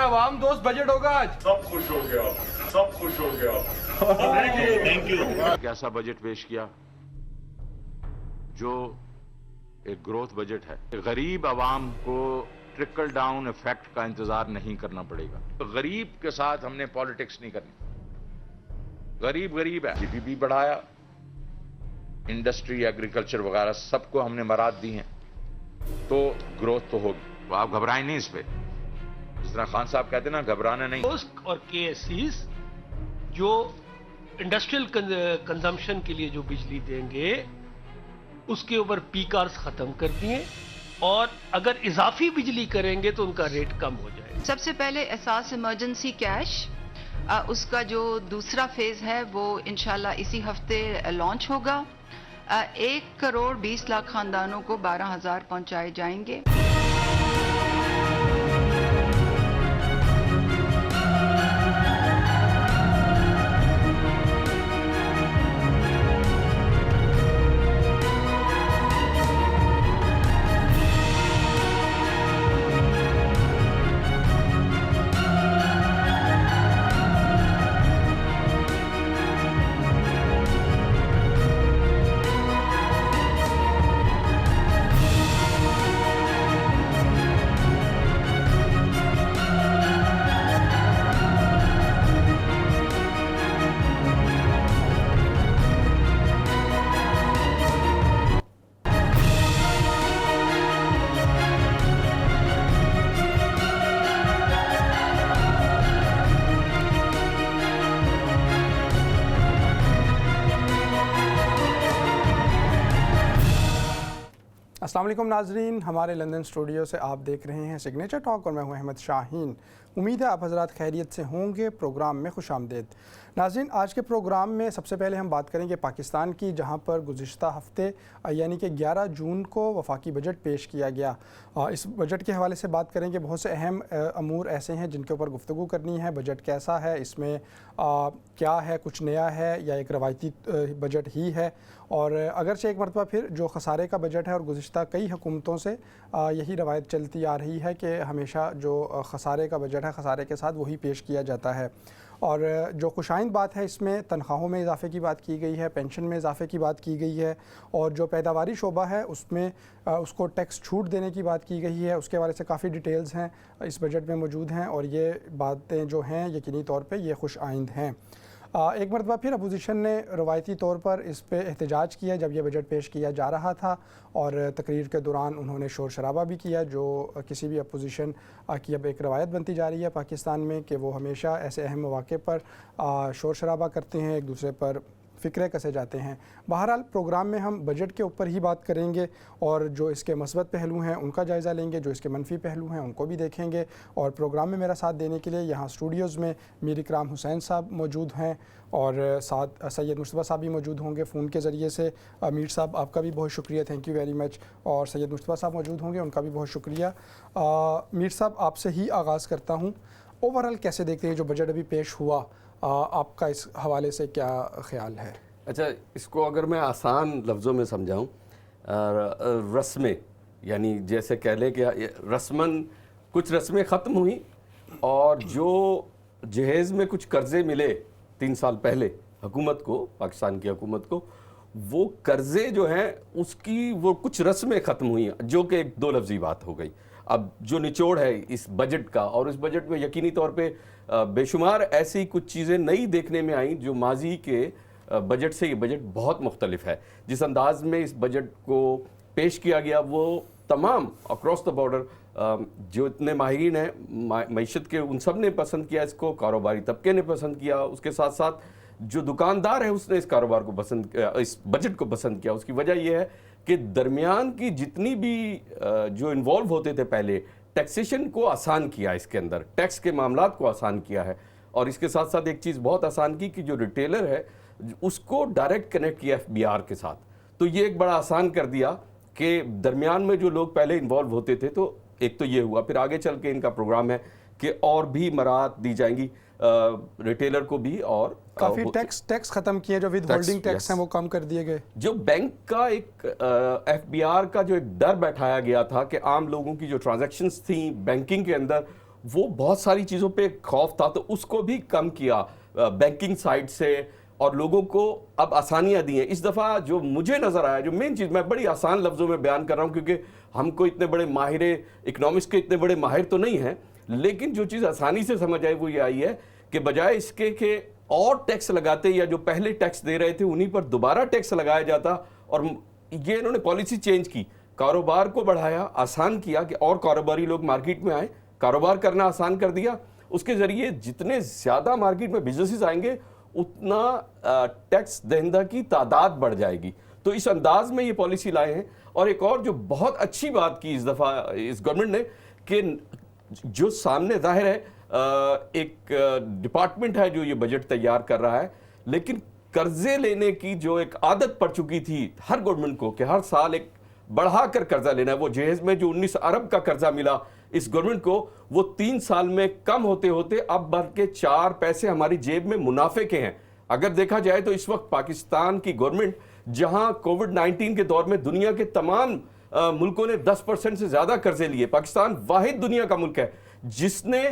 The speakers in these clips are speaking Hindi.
आवाम दोस्त बजट होगा आज। सब खुश हो गया, सब खुश हो गया। Thank you. एक ऐसा बजट पेश किया जो एक ग्रोथ बजट है। गरीब आवाम को ट्रिकल डाउन इफेक्ट का इंतजार नहीं करना पड़ेगा। तो गरीब के साथ हमने पॉलिटिक्स नहीं करनी। गरीब गरीब है। जीडीपी बढ़ाया, इंडस्ट्री, एग्रीकल्चर वगैरह सबको हमने मराद दी हैं, तो ग्रोथ तो होगी। तो आप घबराएं नहीं इस पे। जिस तरह खान साहब कहते हैं ना, घबराना नहीं। और केएससीज जो इंडस्ट्रियल कंजम्पशन के लिए जो बिजली देंगे उसके ऊपर पीकार्स खत्म कर दिए, और अगर इजाफी बिजली करेंगे तो उनका रेट कम हो जाएगा। सबसे पहले एहसास इमरजेंसी कैश, उसका जो दूसरा फेज है वो इंशाल्लाह इसी हफ्ते लॉन्च होगा। 1,20,00,000 खानदानों को 12,000 पहुंचाए जाएंगे। अस्सलाम वालेकुम नाजरीन, हमारे लंदन स्टूडियो से आप देख रहे हैं सिग्नेचर टॉक और मैं हूं अहमद शाहीन। उम्मीद है आप हजरात खैरियत से होंगे। प्रोग्राम में खुशामदीद। नाज़रीन, आज के प्रोग्राम में सबसे पहले हम बात करेंगे पाकिस्तान की, जहां पर गुज़िश्ता हफ्ते यानी कि 11 जून को वफाकी बजट पेश किया गया। इस बजट के हवाले से बात करेंगे। बहुत से अहम अमूर ऐसे हैं जिनके ऊपर गुफ्तगू करनी है। बजट कैसा है, इसमें क्या है, कुछ नया है या एक रवायती बजट ही है, और अगरचे एक मरतबा फिर जो खसारे का बजट है और गुज़िश्ता कई हुकूमतों से यही रवायत चलती आ रही है कि हमेशा जो खसारे का बजट है, खसारे के साथ वही पेश किया जाता है। और जो खुशाइंद बात है, इसमें तनख्वाहों में इजाफे की बात की गई है, पेंशन में इजाफे की बात की गई है, और जो पैदावारी शोबा है उसमें उसको टैक्स छूट देने की बात की गई है। उसके हवाले से काफ़ी डिटेल्स हैं इस बजट में मौजूद हैं, और ये बातें जो हैं यकीनी तौर पे ये खुश आइंद हैं। एक मरतबा फिर अपोजिशन ने रवायती तौर पर इस पे एहतजाज किया जब यह बजट पेश किया जा रहा था, और तकरीर के दौरान उन्होंने शोर शराबा भी किया, जो किसी भी अपोजिशन की अब एक रवायत बनती जा रही है पाकिस्तान में कि वो हमेशा ऐसे अहम मौक़े पर शोर शराबा करते हैं, एक दूसरे पर फ़िक्रे कसे जाते हैं। बहरहाल प्रोग्राम में हम बजट के ऊपर ही बात करेंगे, और जो इसके मस्बत पहलू हैं उनका जायज़ा लेंगे, जो इसके मनफी पहलू हैं उनको भी देखेंगे। और प्रोग्राम में मेरा साथ देने के लिए यहाँ स्टूडियोज़ में मीर इकराम हुसैन साहब मौजूद हैं, और साथ सैयद मुश्तबा साहब भी मौजूद होंगे फ़ोन के ज़रिए से। मीर साहब, आपका भी बहुत शुक्रिया, थैंक यू वेरी मच। और सैयद मुश्तबा साहब मौजूद होंगे, उनका भी बहुत शुक्रिया। मीर साहब, आपसे ही आगाज़ करता हूँ। ओवरऑल कैसे देखते हैं जो बजट अभी पेश हुआ, आपका इस हवाले से क्या ख्याल है? अच्छा, इसको अगर मैं आसान लफ्ज़ों में समझाऊँ, रस्में, यानी जैसे कह लें कि रस्मन कुछ रस्में ख़त्म हुई, और जो जहेज़ में कुछ कर्ज़े मिले 3 साल पहले हुकूमत को, पाकिस्तान की हुकूमत को, वो कर्ज़े जो हैं उसकी वो कुछ रस्में ख़त्म हुई, जो कि एक 2 लफ्ज़ी बात हो गई। अब जो निचोड़ है इस बजट का, और इस बजट में यकीनी तौर पे बेशुमार ऐसी कुछ चीज़ें नई देखने में आई जो माजी के बजट से ये बजट बहुत मुख्तलिफ है। जिस अंदाज में इस बजट को पेश किया गया वो तमाम अक्रॉस द बॉर्डर जो इतने माहिरीन हैं मईशत के, उन सब ने पसंद किया इसको, कारोबारी तबके ने पसंद किया, उसके साथ साथ जो दुकानदार है उसने इस कारोबार को पसंद किया, इस बजट को पसंद किया। उसकी वजह यह है कि दरमियान की जितनी भी जो इन्वॉल्व होते थे पहले, टैक्सेशन को आसान किया, इसके अंदर टैक्स के मामलात को आसान किया है, और इसके साथ साथ एक चीज़ बहुत आसान की कि जो रिटेलर है उसको डायरेक्ट कनेक्ट किया FBR के साथ। तो ये एक बड़ा आसान कर दिया कि दरमियान में जो लोग पहले इन्वॉल्व होते थे, तो एक तो ये हुआ। फिर आगे चल के इनका प्रोग्राम है कि और भी मराहत दी जाएंगी रिटेलर को भी, और काफ़ी टैक्स ख़त्म किए, जो विद होल्डिंग टैक्स हैं वो कम कर दिए गए। जो बैंक का एक FBR का जो एक डर बैठाया गया था कि आम लोगों की जो ट्रांजैक्शंस थी बैंकिंग के अंदर वो बहुत सारी चीज़ों पे खौफ था, तो उसको भी कम किया बैंकिंग साइड से, और लोगों को अब आसानियां दी हैं। इस दफ़ा जो मुझे नज़र आया, जो मेन चीज़, मैं बड़ी आसान लफ्ज़ों में बयान कर रहा हूँ क्योंकि हमको इतने बड़े माहिर इकोनॉमिक्स के इतने बड़े माहिर तो नहीं हैं, लेकिन जो चीज़ आसानी से समझ आई वो ये आई है कि बजाय इसके कि और टैक्स लगाते या जो पहले टैक्स दे रहे थे उन्हीं पर दोबारा टैक्स लगाया जाता, और ये इन्होंने पॉलिसी चेंज की, कारोबार को बढ़ाया, आसान किया कि और कारोबारी लोग मार्केट में आए, कारोबार करना आसान कर दिया। उसके ज़रिए जितने ज़्यादा मार्केट में बिजनेसेस आएंगे उतना टैक्स दहिंदा की तादाद बढ़ जाएगी। तो इस अंदाज में ये पॉलिसी लाए हैं। और एक और जो बहुत अच्छी बात की इस दफ़ा इस गवर्नमेंट ने, कि जो सामने जाहिर है एक डिपार्टमेंट है जो ये बजट तैयार कर रहा है, लेकिन कर्जे लेने की जो एक आदत पड़ चुकी थी हर गवर्नमेंट को कि हर साल एक बढ़ाकर कर्जा लेना है, वो जहेज में जो 19 अरब का कर्जा मिला इस गवर्नमेंट को, वो 3 साल में कम होते होते अब बढ़ के 4 पैसे हमारी जेब में मुनाफे के हैं। अगर देखा जाए तो इस वक्त पाकिस्तान की गवर्नमेंट, जहां कोविड-19 के दौर में दुनिया के तमाम मुल्कों ने 10% से ज्यादा कर्जे लिए, पाकिस्तान वाहिद दुनिया का मुल्क है जिसने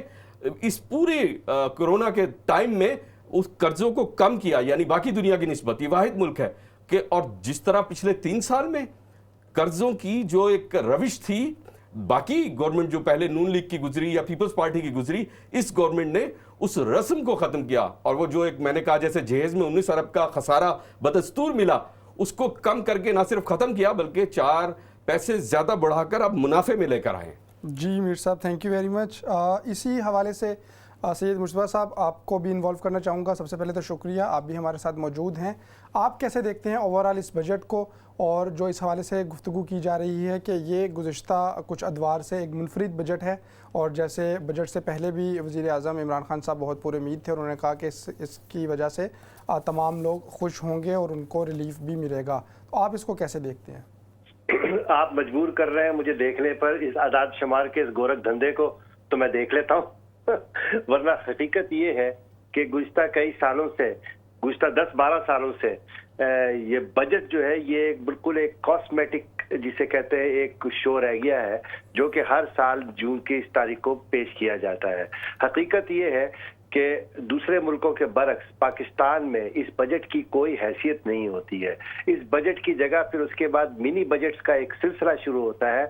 इस पूरे कोरोना के टाइम में उस कर्जों को कम किया, यानी बाकी दुनिया की निस्बत ये वाहिद मुल्क है कि, और जिस तरह पिछले 3 साल में कर्जों की जो एक रविश थी, बाकी गवर्नमेंट जो पहले नून लीग की गुजरी या पीपल्स पार्टी की गुजरी, इस गवर्नमेंट ने उस रस्म को खत्म किया, और वो जो एक मैंने कहा जैसे जहेज में 19 अरब का खसारा बदस्तूर मिला, उसको कम करके ना सिर्फ खत्म किया बल्कि 4 पैसे ज्यादा बढ़ाकर अब मुनाफे में लेकर आए। जी मीर साहब, थैंक यू वेरी मच। इसी हवाले से सैयद मुश्तबा साहब, आपको भी इन्वॉल्व करना चाहूँगा। सबसे पहले तो शुक्रिया, आप भी हमारे साथ मौजूद हैं। आप कैसे देखते हैं ओवरऑल इस बजट को, और जो इस हवाले से गुफ्तगू की जा रही है कि ये गुज़िश्ता कुछ अदवार से एक मुनफरिद बजट है, और जैसे बजट से पहले भी वज़ीर आज़म इमरान खान साहब बहुत पुरुमीद थे, उन्होंने कहा कि इसकी वजह से तमाम लोग खुश होंगे और उनको रिलीफ भी मिलेगा। तो आप इसको कैसे देखते हैं? आप मजबूर कर रहे हैं मुझे देखने पर इस आदाद शुमार के इस गोरख धंधे को, तो मैं देख लेता हूँ वरना हकीकत ये है कि गुज़िश्ता कई सालों से, गुज़िश्ता 10-12 सालों से ये बजट जो है ये बिल्कुल एक कॉस्मेटिक जिसे कहते हैं एक शो रह गया है, जो कि हर साल जून की इस तारीख को पेश किया जाता है। हकीकत ये है कि दूसरे मुल्कों के बरक्स पाकिस्तान में इस बजट की कोई हैसियत नहीं होती है। इस बजट की जगह फिर उसके बाद मिनी बजट्स का एक सिलसिला शुरू होता है,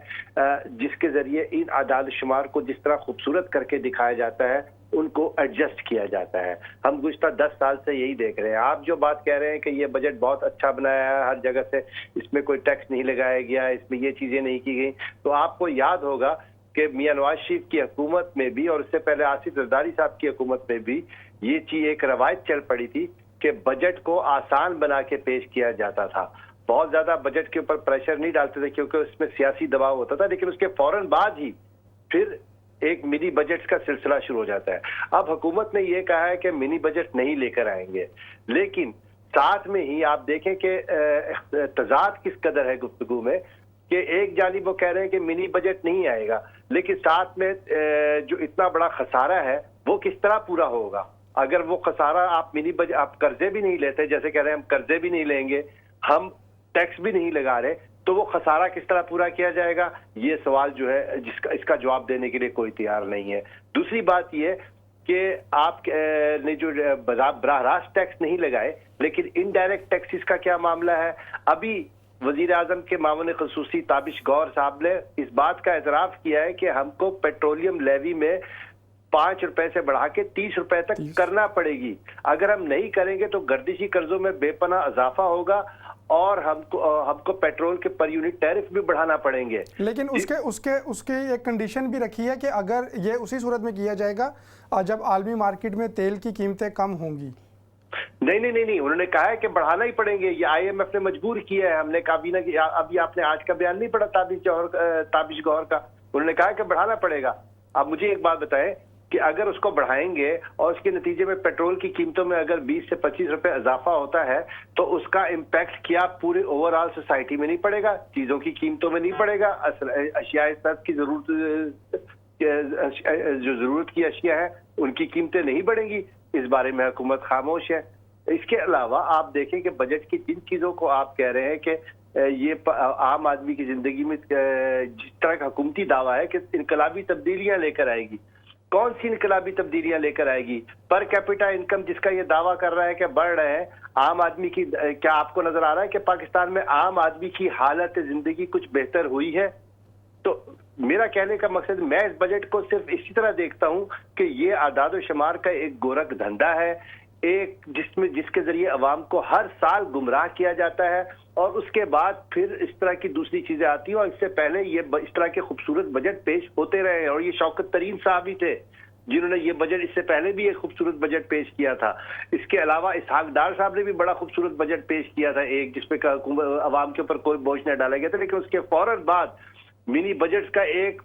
जिसके जरिए इन आदाद शुमार को जिस तरह खूबसूरत करके दिखाया जाता है उनको एडजस्ट किया जाता है। हम गुज़िश्ता 10 साल से यही देख रहे हैं। आप जो बात कह रहे हैं कि ये बजट बहुत अच्छा बनाया है, हर जगह से इसमें कोई टैक्स नहीं लगाया गया, इसमें ये चीजें नहीं की गई, तो आपको याद होगा कि मियां नवाज शरीफ की हुकूमत में भी और उससे पहले आसिफ जरदारी साहब की हुकूमत में भी ये चीज एक रवायत चल पड़ी थी कि बजट को आसान बना के पेश किया जाता था। बहुत ज्यादा बजट के ऊपर प्रेशर नहीं डालते थे क्योंकि उसमें सियासी दबाव होता था, लेकिन उसके फौरन बाद ही फिर एक मिनी बजट का सिलसिला शुरू हो जाता है। अब हुकूमत ने यह कहा है कि मिनी बजट नहीं लेकर आएंगे, लेकिन साथ में ही आप देखें कि तजाद किस कदर है गुफ्तगू में कि एक जानिब वो कह रहे हैं कि मिनी बजट नहीं आएगा, लेकिन साथ में जो इतना बड़ा खसारा है वो किस तरह पूरा होगा। अगर वो खसारा आप मिनी बजट, आप कर्जे भी नहीं लेते, जैसे कह रहे हैं हम कर्जे भी नहीं लेंगे, हम टैक्स भी नहीं लगा रहे, तो वो खसारा किस तरह पूरा किया जाएगा, ये सवाल जो है जिसका इसका जवाब देने के लिए कोई तैयार नहीं है। दूसरी बात ये कि आप ने जो बराह रास्त टैक्स नहीं लगाए, लेकिन इनडायरेक्ट टैक्सेस का क्या मामला है। अभी वजीर आजम के मामून खसूसी ताबिश गौर साहब ने इस बात का एतराफ किया है कि हमको पेट्रोलियम लेवी में 5 रुपए से बढ़ा के 30 रुपए तक करना पड़ेगी। अगर हम नहीं करेंगे तो गर्दिशी कर्जों में बेपनाह इजाफा होगा और हमको पेट्रोल के पर यूनिट टैरिफ भी बढ़ाना पड़ेंगे। लेकिन उसके एक कंडीशन भी रखी है कि अगर ये उसी सूरत में किया जाएगा जब आलमी मार्केट में तेल की कीमतें कम होंगी। नहीं, उन्होंने कहा है कि बढ़ाना ही पड़ेंगे। ये IMF ने मजबूर किया है। हमने काबीना की, अभी आपने आज का बयान नहीं पढ़ा ताबिश गौर का, उन्होंने कहा कि बढ़ाना पड़ेगा। अब मुझे एक बात बताएं कि अगर उसको बढ़ाएंगे और उसके नतीजे में पेट्रोल की कीमतों में अगर 20 से 25 रुपए इजाफा होता है तो उसका इम्पैक्ट क्या पूरे ओवरऑल सोसाइटी में नहीं पड़ेगा, चीजों की कीमतों में नहीं पड़ेगा, अशियाए सख्त की जो जरूरत की अशिया है उनकी कीमतें नहीं बढ़ेंगी। इस बारे में हुकूमत खामोश है। इसके अलावा आप देखें कि बजट की जिन चीजों को आप कह रहे हैं कि ये आम आदमी की जिंदगी में जिस तरह का हुकूमती दावा है कि इनकलाबी तब्दीलियां लेकर आएगी, कौन सी इनकलाबी तब्दीलियां लेकर आएगी? पर कैपिटा इनकम जिसका ये दावा कर रहा है कि बढ़ रहे हैं, आम आदमी की, क्या आपको नजर आ रहा है कि पाकिस्तान में आम आदमी की हालत जिंदगी कुछ बेहतर हुई है? तो मेरा कहने का मकसद, मैं इस बजट को सिर्फ इसी तरह देखता हूं कि ये आदाद शुमार का एक गोरख धंधा है, एक जिसके जरिए अवाम को हर साल गुमराह किया जाता है और उसके बाद फिर इस तरह की दूसरी चीजें आती हैं। और इससे पहले ये इस तरह के खूबसूरत बजट पेश होते रहे हैं और ये शौकत तरीन साहब ही थे जिन्होंने ये बजट, इससे पहले भी एक खूबसूरत बजट पेश किया था। इसके अलावा इसहाक डार साहब ने भी बड़ा खूबसूरत बजट पेश किया था, एक जिसपे अवाम के ऊपर कोई बोझ न डाला गया था। लेकिन उसके फौरन बाद मिनी बजट का एक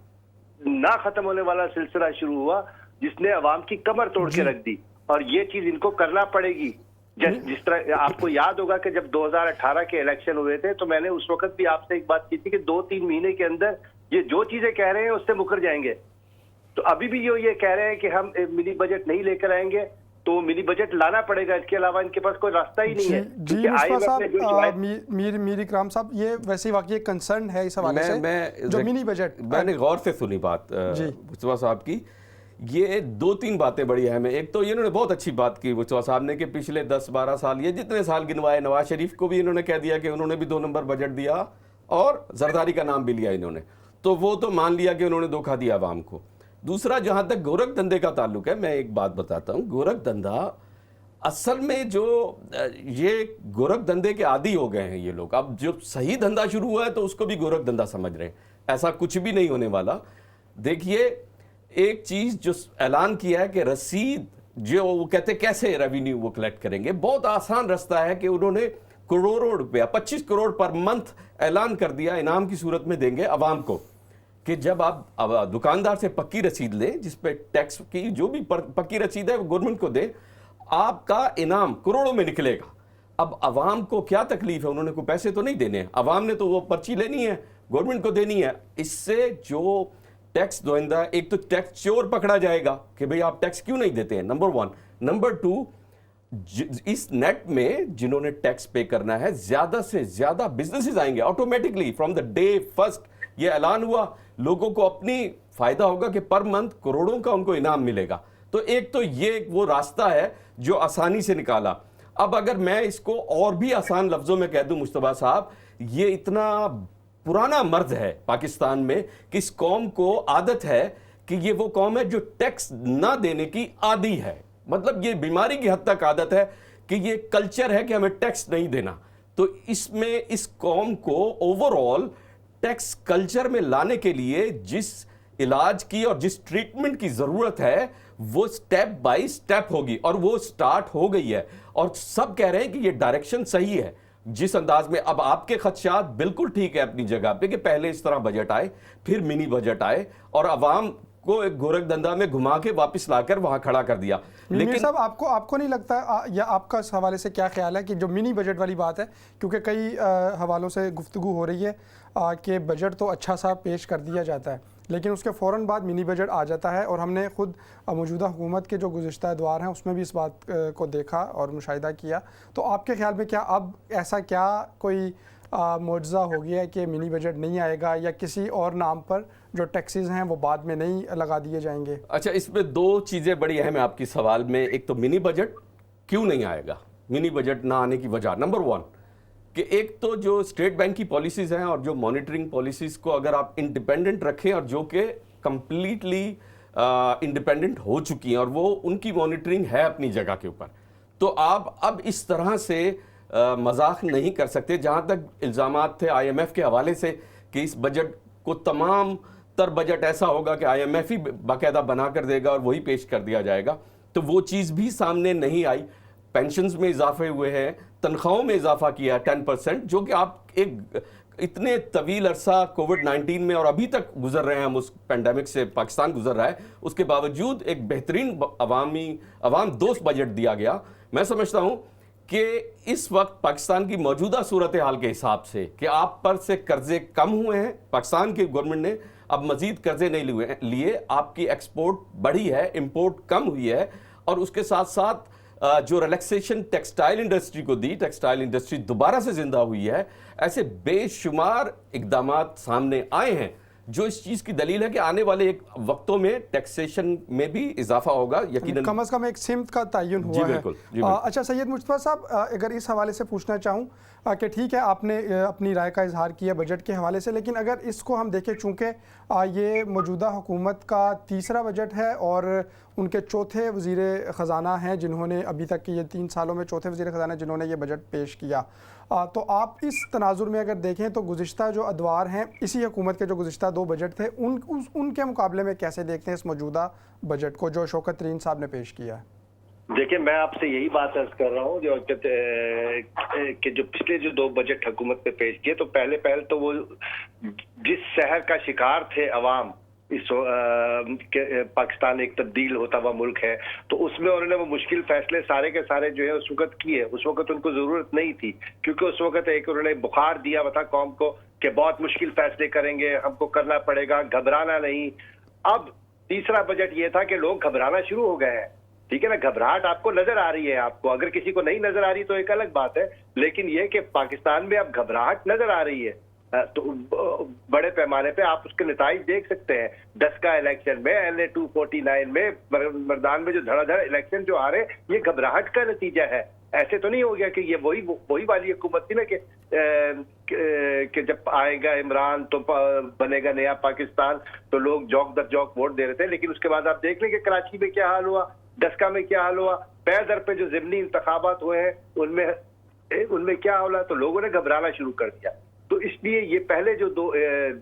ना खत्म होने वाला सिलसिला शुरू हुआ जिसने अवाम की कमर तोड़ के रख दी, और ये चीज इनको करना पड़ेगी। जिस तरह आपको याद होगा कि जब 2018 के इलेक्शन हुए थे तो मैंने उस वक्त भी आपसे एक बात की थी कि 2-3 महीने के अंदर ये जो चीजें कह रहे हैं उससे मुकर जाएंगे। तो अभी भी ये कह रहे हैं कि हम मिनी बजट नहीं लेकर आएंगे, तो मिनी बजट लाना पड़ेगा, इसके अलावा इनके पास कोई रास्ता ही नहीं है। जी मुस्तफा साहब, मीर इकराम साहब, ये वैसे वाकई कंसर्न है इस हवाले से जो मिनी बजट। मैंने गौर से सुनी बात मुस्तफा साहब की, ये 2-3 बातें बड़ी अहम है। एक तो इन्होंने बहुत अच्छी बात की मुस्तफा साहब ने कि पिछले 10-12 साल, ये जितने साल गिनवाए, नवाज शरीफ को भी इन्होंने कह दिया कि उन्होंने भी 2 नंबर बजट दिया और जरदारी का नाम भी लिया इन्होंने, तो वो तो मान लिया कि उन्होंने धोखा दिया अवाम को। दूसरा, जहां तक गोरख धंधे का ताल्लुक है, मैं एक बात बताता हूं, गोरख धंधा असल में जो ये गोरख धंधे के आदी हो गए हैं ये लोग। अब जो सही धंधा शुरू हुआ है तो उसको भी गोरख धंधा समझ रहे हैं, ऐसा कुछ भी नहीं होने वाला। देखिए, एक चीज जो ऐलान किया है कि रसीद, जो वो कहते कैसे रेवेन्यू वो कलेक्ट करेंगे, बहुत आसान रास्ता है कि उन्होंने करोड़ों रुपया, 25 करोड़ पर मंथ ऐलान कर दिया, इनाम की सूरत में देंगे अवाम को, कि जब आप दुकानदार से पक्की रसीद लें, जिस पे टैक्स की जो भी पक्की रसीद है वो गवर्नमेंट को दें, आपका इनाम करोड़ों में निकलेगा। अब अवाम को क्या तकलीफ है, उन्होंने कोई पैसे तो नहीं देने हैं, अवाम ने तो वो पर्ची लेनी है, गवर्नमेंट को देनी है। इससे जो टैक्स दोइंदा, एक तो टैक्स चोर पकड़ा जाएगा कि भाई आप टैक्स क्यों नहीं देते हैं, नंबर 1। नंबर 2, इस नेट में जिन्होंने टैक्स पे करना है, ज्यादा से ज्यादा बिजनेसेस आएंगे automatically from the day first ये ऐलान हुआ, लोगों को अपनी फायदा होगा कि पर मंथ करोड़ों का उनको इनाम मिलेगा। तो एक तो ये वो रास्ता है जो आसानी से निकाला। अब अगर मैं इसको और भी आसान लफ्जों में कह दूं मुस्तफा साहब, ये इतना पुराना मर्ज है पाकिस्तान में कि इस कौम को आदत है कि ये वो कौम है जो टैक्स ना देने की आदी है। मतलब ये बीमारी की हद तक आदत है कि ये कल्चर है कि हमें टैक्स नहीं देना। तो इसमें इस कौम को ओवरऑल टैक्स कल्चर में लाने के लिए जिस इलाज की और जिस ट्रीटमेंट की जरूरत है वो स्टेप बाय स्टेप होगी, और वो स्टार्ट हो गई है। और सब कह रहे हैं कि ये डायरेक्शन सही है जिस अंदाज में। अब आपके खदशात बिल्कुल ठीक है अपनी जगह पे कि पहले इस तरह बजट आए, फिर मिनी बजट आए और अवाम को एक गोरख धंधा में घुमा के वापस लाकर वहां खड़ा कर दिया। लेकिन साहब, आपको नहीं लगता, या आपका इस हवाले से क्या ख्याल है कि जो मिनी बजट वाली बात है, क्योंकि कई हवालों से गुफ्तगू हो रही है कि बजट तो अच्छा सा पेश कर दिया जाता है लेकिन उसके फ़ौरन बाद मिनी बजट आ जाता है, और हमने खुद मौजूदा हुकूमत के जो गुज़िश्ता अदवार हैं उसमें भी इस बात को देखा और मुशाहिदा किया। तो आपके ख्याल में क्या अब ऐसा क्या कोई मुआवजा हो गया है कि मिनी बजट नहीं आएगा, या किसी और नाम पर जो टैक्सेस हैं वो बाद में नहीं लगा दिए जाएंगे? अच्छा, इसमें 2 चीज़ें बड़ी अहम है आपकी सवाल में। एक तो मिनी बजट क्यों नहीं आएगा, मिनी बजट ना आने की वजह। नंबर 1 कि एक तो जो स्टेट बैंक की पॉलिसीज़ हैं और जो मॉनिटरिंग पॉलिसीज़ को अगर आप इंडिपेंडेंट रखें, और जो कि कंप्लीटली इंडिपेंडेंट हो चुकी हैं और वो उनकी मॉनिटरिंग है अपनी जगह के ऊपर, तो आप अब इस तरह से मजाक नहीं कर सकते। जहां तक इल्ज़ामात थे IMF के हवाले से कि इस बजट को तमाम तर बजट ऐसा होगा कि IMF ही बाकायदा बना कर देगा और वही पेश कर दिया जाएगा, तो वो चीज़ भी सामने नहीं आई। पेंशन्स में इजाफे हुए हैं, तनख्वाहों में इजाफा किया 10%, जो कि आप एक इतने तवील अरसा कोविड-19 में और अभी तक गुजर रहे हैं हम, उस पेंडेमिक से पाकिस्तान गुजर रहा है, उसके बावजूद एक बेहतरीन अवाम दोस्त बजट दिया गया। मैं समझता हूं कि इस वक्त पाकिस्तान की मौजूदा सूरत हाल के हिसाब से कि आप पर से कर्जे कम हुए हैं, पाकिस्तान की गवर्नमेंट ने अब मजीद कर्जे नहीं लिए, आपकी एक्सपोर्ट बढ़ी है, इंपोर्ट कम हुई है, और उसके साथ साथ जो रिलैक्सेशन टेक्सटाइल इंडस्ट्री को दी, टेक्सटाइल इंडस्ट्री दोबारा से जिंदा हुई है। ऐसे बेशुमार इकदामात सामने आए हैं जो इस चीज़ की दलील है कि आने वाले एक वक्तों में टैक्सेशन में भी इजाफा होगा यकीनन। कम से कम एक सिमत का तयन हुआ जी है। बिल्कुल, जी बिल्कुल। अच्छा सैयद मुस्तफ़ा साहब, अगर इस हवाले से पूछना चाहूँ कि ठीक है आपने अपनी राय का इजहार किया बजट के हवाले से, लेकिन अगर इसको हम देखें चूँकि ये मौजूदा हुकूमत का तीसरा बजट है और उनके चौथे वज़ीर ख़जाना हैं जिन्होंने अभी तक के ये 3 सालों में चौथे वज़ीर ख़जाना जिन्होंने ये बजट पेश किया, तो आप इस तनाजुर में अगर देखें तो गुज़िश्ता जो अदवार हैं इसी हुकूमत के जो गुज़िश्ता 2 बजट थे उनके मुकाबले में कैसे देखते हैं इस मौजूदा बजट को जो शौकत तरीन साहब ने पेश किया है? देखिए, मैं आपसे यही बात अर्ज कर रहा हूँ कि जो पिछले जो 2 बजट हुकूमत पे पेश किए, तो पहले तो वो जिस शहर का शिकार थे अवाम, इस पाकिस्तान एक तब्दील होता हुआ मुल्क है, तो उसमें उन्होंने वो मुश्किल फैसले सारे के सारे जो है उस वक्त किए। उस वक्त उनको जरूरत नहीं थी, क्योंकि उस वक्त एक उन्होंने बुखार दिया हुआ था कौम को कि बहुत मुश्किल फैसले करेंगे, हमको करना पड़ेगा, घबराना नहीं। अब तीसरा बजट ये था कि लोग घबराना शुरू हो गए हैं, ठीक है ना। घबराहट आपको नजर आ रही है, आपको अगर किसी को नहीं नजर आ रही तो एक अलग बात है, लेकिन यह कि पाकिस्तान में अब घबराहट नजर आ रही है, तो बड़े पैमाने पे आप उसके नताइज देख सकते हैं। 10 का इलेक्शन में, LA 249 में, मर्दान में जो धड़ाधड़ इलेक्शन जो आ रहे, ये घबराहट का नतीजा है। ऐसे तो नहीं हो गया कि ये वही वाली हुकूमत थी ना कि जब आएगा इमरान तो बनेगा नया पाकिस्तान, तो लोग जौक दर जौक वोट दे रहे थे। लेकिन उसके बाद आप देख लें कि कराची में क्या हाल हुआ, डस्का में क्या हाल हुआ, पै दर पे जो ज़िमनी इंतखाबात हुए हैं उनमें क्या होला, तो लोगों ने घबराना शुरू कर दिया। तो इसलिए ये पहले जो 2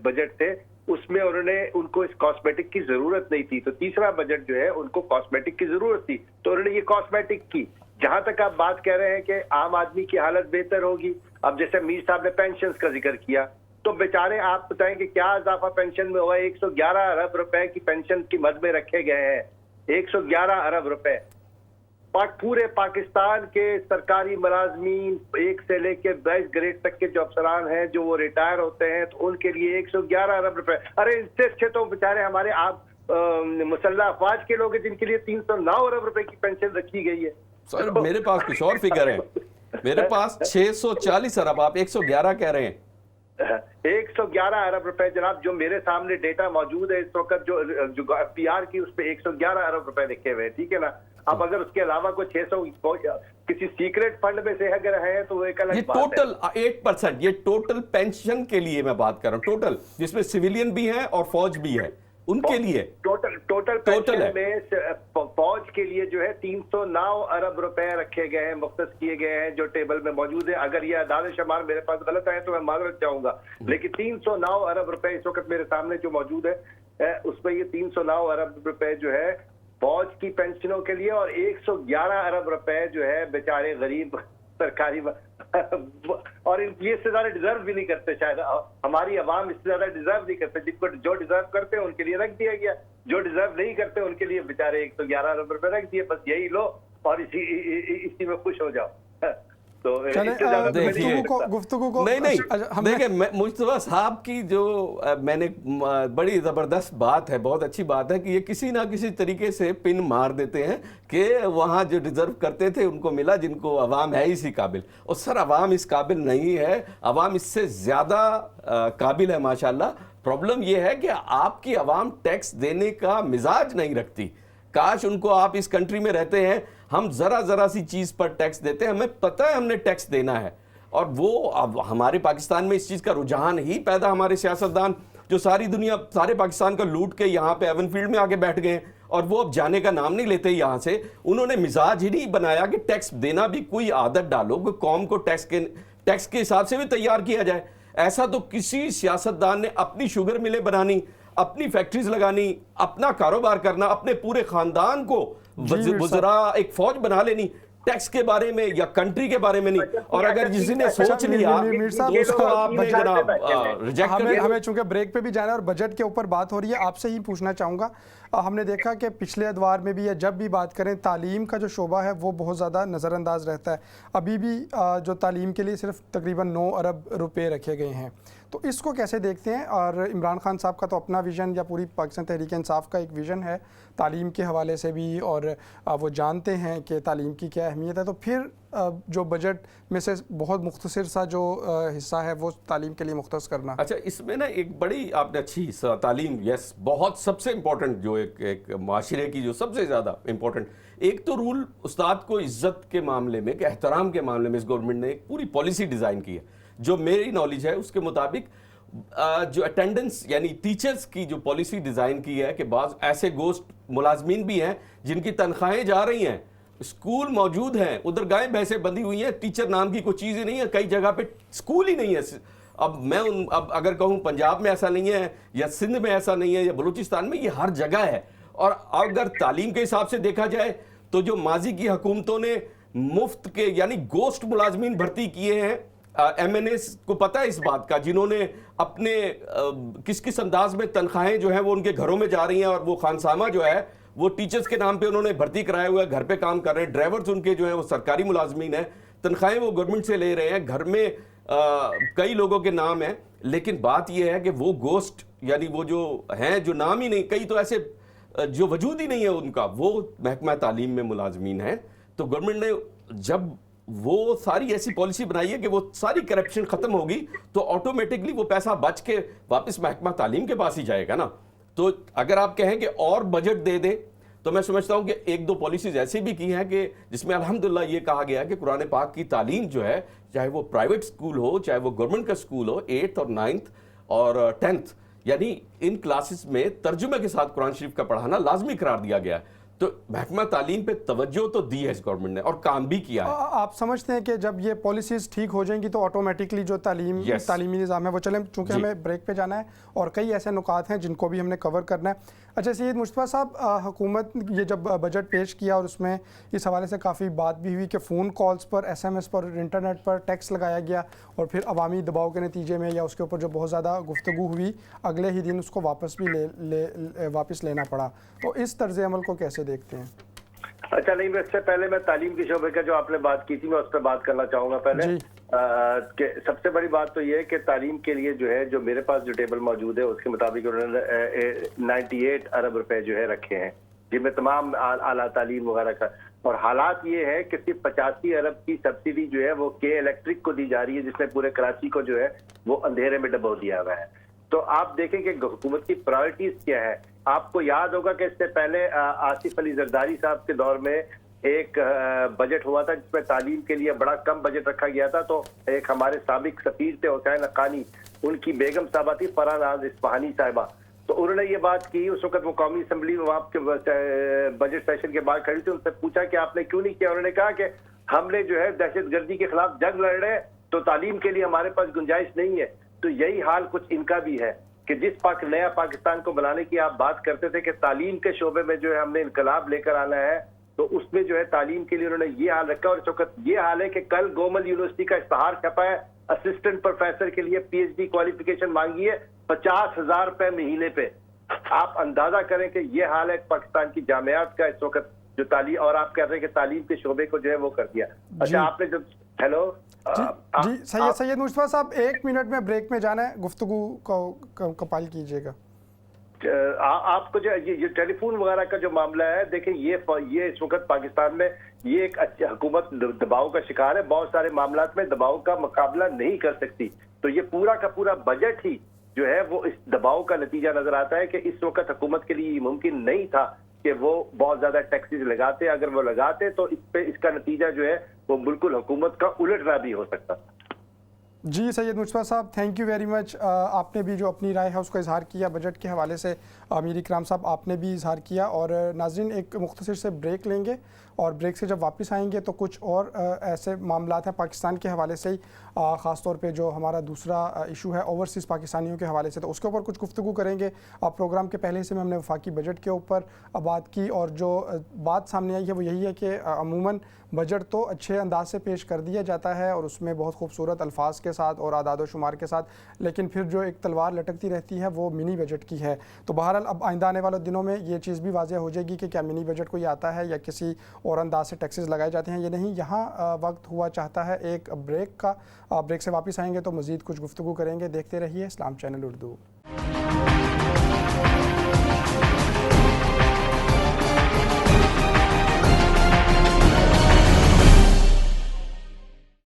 बजट थे उसमें उनको इस कॉस्मेटिक की जरूरत नहीं थी, तो तीसरा बजट जो है उनको कॉस्मेटिक की जरूरत थी, तो उन्होंने ये कॉस्मेटिक की। जहां तक आप बात कह रहे हैं कि आम आदमी की हालत बेहतर होगी, अब जैसे मीर साहब ने पेंशन का जिक्र किया, तो बेचारे आप बताएं कि क्या इजाफा पेंशन में हुआ। 111 अरब रुपए की पेंशन की मद में रखे गए हैं, 111 अरब रुपए। पूरे पाकिस्तान के सरकारी मुलाजमीन 1 से लेकर 22 ग्रेड तक के जो अफसरान हैं, जो वो रिटायर होते हैं, तो उनके लिए 111 अरब रुपए। अरे इससे अच्छे तो बेचारे हमारे आप मुसल्लह अफवाज के लोग हैं जिनके लिए 309 अरब रुपए की पेंशन रखी गई है। सर मेरे पास कुछ और फिगर है, मेरे पास 640 अरब, आप 111 कह रहे हैं। 111 अरब रुपए जनाब, जो मेरे सामने डेटा मौजूद है इस वक्त, जो PR की उस पर 111 अरब रुपए लिखे हुए हैं, ठीक है ना। अब अगर उसके अलावा कोई 600 किसी सीक्रेट फंड में से अगर है तो वो एक अलग बात है। टोटल 8%, ये टोटल पेंशन के लिए मैं बात कर रहा हूँ, टोटल जिसमें सिविलियन भी है और फौज भी है, उनके लिए टोटल पेंशन में फौज के लिए जो है 309 अरब रुपए रखे गए हैं, मुख्तस किए गए हैं, जो टेबल में मौजूद है। अगर ये अदाद शुमार मेरे पास गलत है तो मैं माजरत चाहूंगा, लेकिन 309 अरब रुपए इस वक्त मेरे सामने जो मौजूद है उसमें ये 309 अरब रुपए जो है फौज की पेंशनों के लिए, और 111 अरब रुपए जो है बेचारे गरीब सरकारी और ये इससे ज्यादा डिजर्व भी नहीं करते, शायद हमारी आवाम इससे ज्यादा डिजर्व नहीं करते। जिनको जो डिजर्व करते हैं उनके लिए रख दिया गया, जो डिजर्व नहीं करते उनके लिए बेचारे 111 अरब रुपए रख दिए, बस यही लो और इसी में खुश हो जाओ। तो गुफ्तगू को नहीं देखिए, मुस्तफा साहब की जो मैंने बड़ी ज़बरदस्त बात है, बहुत अच्छी बात है कि ये किसी ना किसी तरीके से पिन मार देते हैं कि वहाँ जो डिजर्व करते थे उनको मिला, जिनको अवाम है इसी काबिल। और सर अवाम इस काबिल नहीं है, अवाम इससे ज़्यादा काबिल है माशाल्लाह। प्रॉब्लम ये है कि आपकी अवाम टैक्स देने का मिजाज नहीं रखती। काश उनको, आप इस कंट्री में रहते हैं, हम जरा सी चीज पर टैक्स देते हैं, हमें पता है हमने टैक्स देना है, और वो अब हमारे पाकिस्तान में इस चीज का रुझान ही पैदा, हमारे सियासतदान जो सारी दुनिया, सारे पाकिस्तान का लूट के यहाँ पे एवनफील्ड में आके बैठ गए और वो अब जाने का नाम नहीं लेते यहाँ से। उन्होंने मिजाज ही नहीं बनाया कि टैक्स देना भी कोई आदत डालो, कोई कौम को टैक्स के हिसाब से भी तैयार किया जाए। ऐसा तो किसी सियासतदान ने अपनी शुगर मिलें बनानी, अपनी फैक्ट्रीज लगानी, अपना कारोबार करना, अपने पूरे खानदान को वज़रा एक फौज बना लेनी, टैक्स के बारे में या कंट्री के बारे में नहीं। और अगर किसी ने सोच लिया तो उसको आपने जनाब रिजेक्ट कर दिया। हमें चूंकि ब्रेक पे भी जाना है और बजट के ऊपर बात हो रही है, आपसे ही पूछना चाहूँगा, हमने देखा कि पिछले अदवार में भी या जब भी बात करें, तालीम का जो शोबा है वो बहुत ज़्यादा नज़रअंदाज रहता है। अभी भी जो तालीम के लिए सिर्फ तकरीबन 9 अरब रुपए रखे गए हैं, तो इसको कैसे देखते हैं? और इमरान खान साहब का तो अपना विज़न या पूरी पाकिस्तान तहरीक इंसाफ का एक विज़न है तालीम के हवाले से भी, और वो जानते हैं कि तालीम की क्या अहमियत है, तो फिर जो बजट में से बहुत मुख्तसर सा जो हिस्सा है वो तालीम के लिए मुख्तस करना। अच्छा, इसमें ना एक बड़ी आपने अच्छी तालीम, यस, बहुत सबसे इम्पोर्टेंट जो एक माशरे की जो सबसे ज़्यादा इम्पोर्टेंट एक तो रूल उस्ताद को इज्जत के मामले में, एहतराम के मामले में इस गवर्नमेंट ने एक पूरी पॉलिसी डिज़ाइन की है। जो मेरी नॉलेज है उसके मुताबिक जो अटेंडेंस यानी टीचर्स की जो पॉलिसी डिज़ाइन की है कि बाज़ ऐसे गोश्त मुलाजमीन भी हैं जिनकी तनख्वाहें जा रही हैं, स्कूल मौजूद हैं, उधर गायें भैंसें बंधी हुई हैं, टीचर नाम की कोई चीज़ ही नहीं है, कई जगह पे स्कूल ही नहीं है। अब अगर कहूँ पंजाब में ऐसा नहीं है या सिंध में ऐसा नहीं है या बलूचिस्तान में, ये हर जगह है। और अगर तालीम के हिसाब से देखा जाए तो जो माजी की हुकूमतों ने मुफ्त के यानी गोश्त मुलाजमीन भर्ती किए हैं, MNAs को पता है इस बात का, जिन्होंने अपने किस किस अंदाज में तनख्वाहें जो है वो उनके घरों में जा रही हैं, और वो खानसामा जो है वो टीचर्स के नाम पे उन्होंने भर्ती कराया हुआ है, घर पे काम कर रहे हैं, ड्राइवर्स उनके जो है वो सरकारी मुलाजमीन हैं, तनख्वाहें वो गवर्नमेंट से ले रहे हैं, घर में कई लोगों के नाम हैं। लेकिन बात यह है कि वो गोश्त यानी वो जो हैं जो नाम ही नहीं, कई तो ऐसे जो वजूद ही नहीं है उनका, वो महकमा तालीम में मुलाजमीन हैं। तो गवर्नमेंट ने जब वो सारी ऐसी पॉलिसी बनाई है कि वो सारी करप्शन खत्म होगी तो ऑटोमेटिकली वो पैसा बच के वापस महकमा तालीम के पास ही जाएगा ना। तो अगर आप कहें कि और बजट दे दें तो मैं समझता हूं कि एक दो पॉलिसीज ऐसी भी की हैं कि जिसमें अल्हम्दुलिल्लाह ये कहा गया है कि कुरान पाक की तालीम जो है, चाहे वो प्राइवेट स्कूल हो चाहे वो गवर्नमेंट का स्कूल हो, 8th और 9th और 10th यानी इन क्लासेस में तर्जुमे के साथ कुरान शरीफ का पढ़ाना लाजमी करार दिया गया है। तो महकमा तालीम पे तवज्जो तो दी है इस गवर्नमेंट ने और काम भी किया है। आप समझते हैं कि जब ये पॉलिसीज़ ठीक हो जाएंगी तो ऑटोमेटिकली जो तालीमी निज़ाम है वो चले? चूँकि हमें ब्रेक पे जाना है और कई ऐसे नुकात हैं जिनको भी हमने कवर करना है। अच्छा सैयद मुस्तफ़ा साहब, हुकूमत ये जब बजट पेश किया और उसमें इस हवाले से काफ़ी बात भी हुई कि फ़ोन कॉल्स पर, SMS पर, इंटरनेट पर टैक्स लगाया गया और फिर अवामी दबाव के नतीजे में या उसके ऊपर जो बहुत ज़्यादा गुफ्तगू हुई, अगले ही दिन उसको वापस भी वापस लेना पड़ा। तो इस तर्ज़ अमल को कैसे देखते हैं? अच्छा, नहीं, मैं इससे पहले मैं तालीम के शोबे का जो आपने बात की थी मैं उस पर बात करना चाहूँगा पहले। कि सबसे बड़ी बात तो ये है कि तालीम के लिए जो है, जो मेरे पास जो टेबल मौजूद है उसके मुताबिक उन्होंने 98 अरब रुपए जो है रखे हैं, जिनमें तमाम आला तालीम वगैरह का। और हालात ये है कि सिर्फ 85 अरब की सब्सिडी जो है वो के इलेक्ट्रिक को दी जा रही है, जिसने पूरे कराची को जो है वो अंधेरे में डबो दिया हुआ है। तो आप देखें कि हुकूमत की प्रायोरिटीज क्या है। आपको याद होगा कि इससे पहले आसिफ अली जरदारी साहब के दौर में एक बजट हुआ था जिसमें तालीम के लिए बड़ा कम बजट रखा गया था। तो एक हमारे साबिक सफीर थे हुसैन हक्कानी, उनकी बेगम साहबा थी फरहान नाज इस्फहानी साहिबा, तो उन्होंने ये बात की। उस वक्त वो कौमी असम्बली में वहाँ के बजट सेशन के बाद खड़ी थी, उनसे पूछा कि आपने क्यों नहीं किया। उन्होंने कहा कि हमने जो है दहशतगर्दी के खिलाफ जंग लड़ रहे हैं, तो तालीम के लिए हमारे पास गुंजाइश नहीं है। तो यही हाल कुछ इनका भी है कि जिस नया पाकिस्तान को बनाने की आप बात करते थे कि तालीम के शोबे में जो है हमने इनकलाब लेकर आना है, तो उसमें जो है तालीम के लिए उन्होंने ये हाल रखा। और इस वक्त ये हाल है कि कल गोमल यूनिवर्सिटी का इश्तहार छपा है, असिस्टेंट प्रोफेसर के लिए PhD क्वालिफिकेशन मांगी है 50,000 रुपए महीने पे। आप अंदाजा करें कि ये हाल है पाकिस्तान की जामियात का इस वक्त जो तालीम, और आप कह रहे हैं कि तालीम के शोबे को जो है वो कर दिया। अच्छा, आपने जब जी सैयद मुस्तफ़ा साहब, 1 मिनट में ब्रेक में जाना है, गुफ्तगू को कंपाइल कीजिएगा। आपको जो ये टेलीफोन वगैरह का जो मामला है, देखिए ये इस वक्त पाकिस्तान में ये एक अच्छी हुकूमत दबाव का शिकार है, बहुत सारे मामलात में दबाव का मुकाबला नहीं कर सकती। तो ये पूरा का पूरा बजट ही जो है वो इस दबाव का नतीजा नजर आता है कि इस वक्त हुकूमत के लिए मुमकिन नहीं था कि वो बहुत ज्यादा टैक्सेस लगाते। अगर वो लगाते तो इसका नतीजा जो है वो बिल्कुल हुकूमत का उलटना भी हो सकता था। जी सैयद मुस्तफ़ा साहब, थैंक यू वेरी मच। आपने भी जो अपनी राय है उसको इजहार किया बजट के हवाले से। मीर इकराम साहब, आपने भी इजहार किया। और नाज़रीन, एक मुख्तसर से ब्रेक लेंगे और ब्रेक से जब वापस आएंगे तो कुछ और ऐसे मामलात हैं पाकिस्तान के हवाले से ही, ख़ास तौर पे जो हमारा दूसरा इशू है ओवरसीज़ पाकिस्तानियों के हवाले से, तो उसके ऊपर कुछ गुफ्तगू करेंगे। प्रोग्राम के पहले हिस्से में हमने वफाकी बजट के ऊपर बात की और जो बात सामने आई है वो यही है कि अमूमन बजट तो अच्छे अंदाज से पेश कर दिया जाता है और उसमें बहुत खूबसूरत अल्फाज के साथ और आदाद व शुमार के साथ, लेकिन फिर जो एक तलवार लटकती रहती है वो मिनी बजट की है। तो बहरहाल अब आइंदा आने वाले दिनों में ये चीज़ भी वाज़ेह हो जाएगी कि क्या मिनी बजट कोई आता है या किसी और अंदाज से टैक्सेस लगाए जाते हैं या नहीं। यहाँ वक्त हुआ चाहता है एक ब्रेक का। ब्रेक से वापस आएंगे तो मज़ीद कुछ गुफ्तगू करेंगे। देखते रहिए इस्लाम चैनल उर्दू।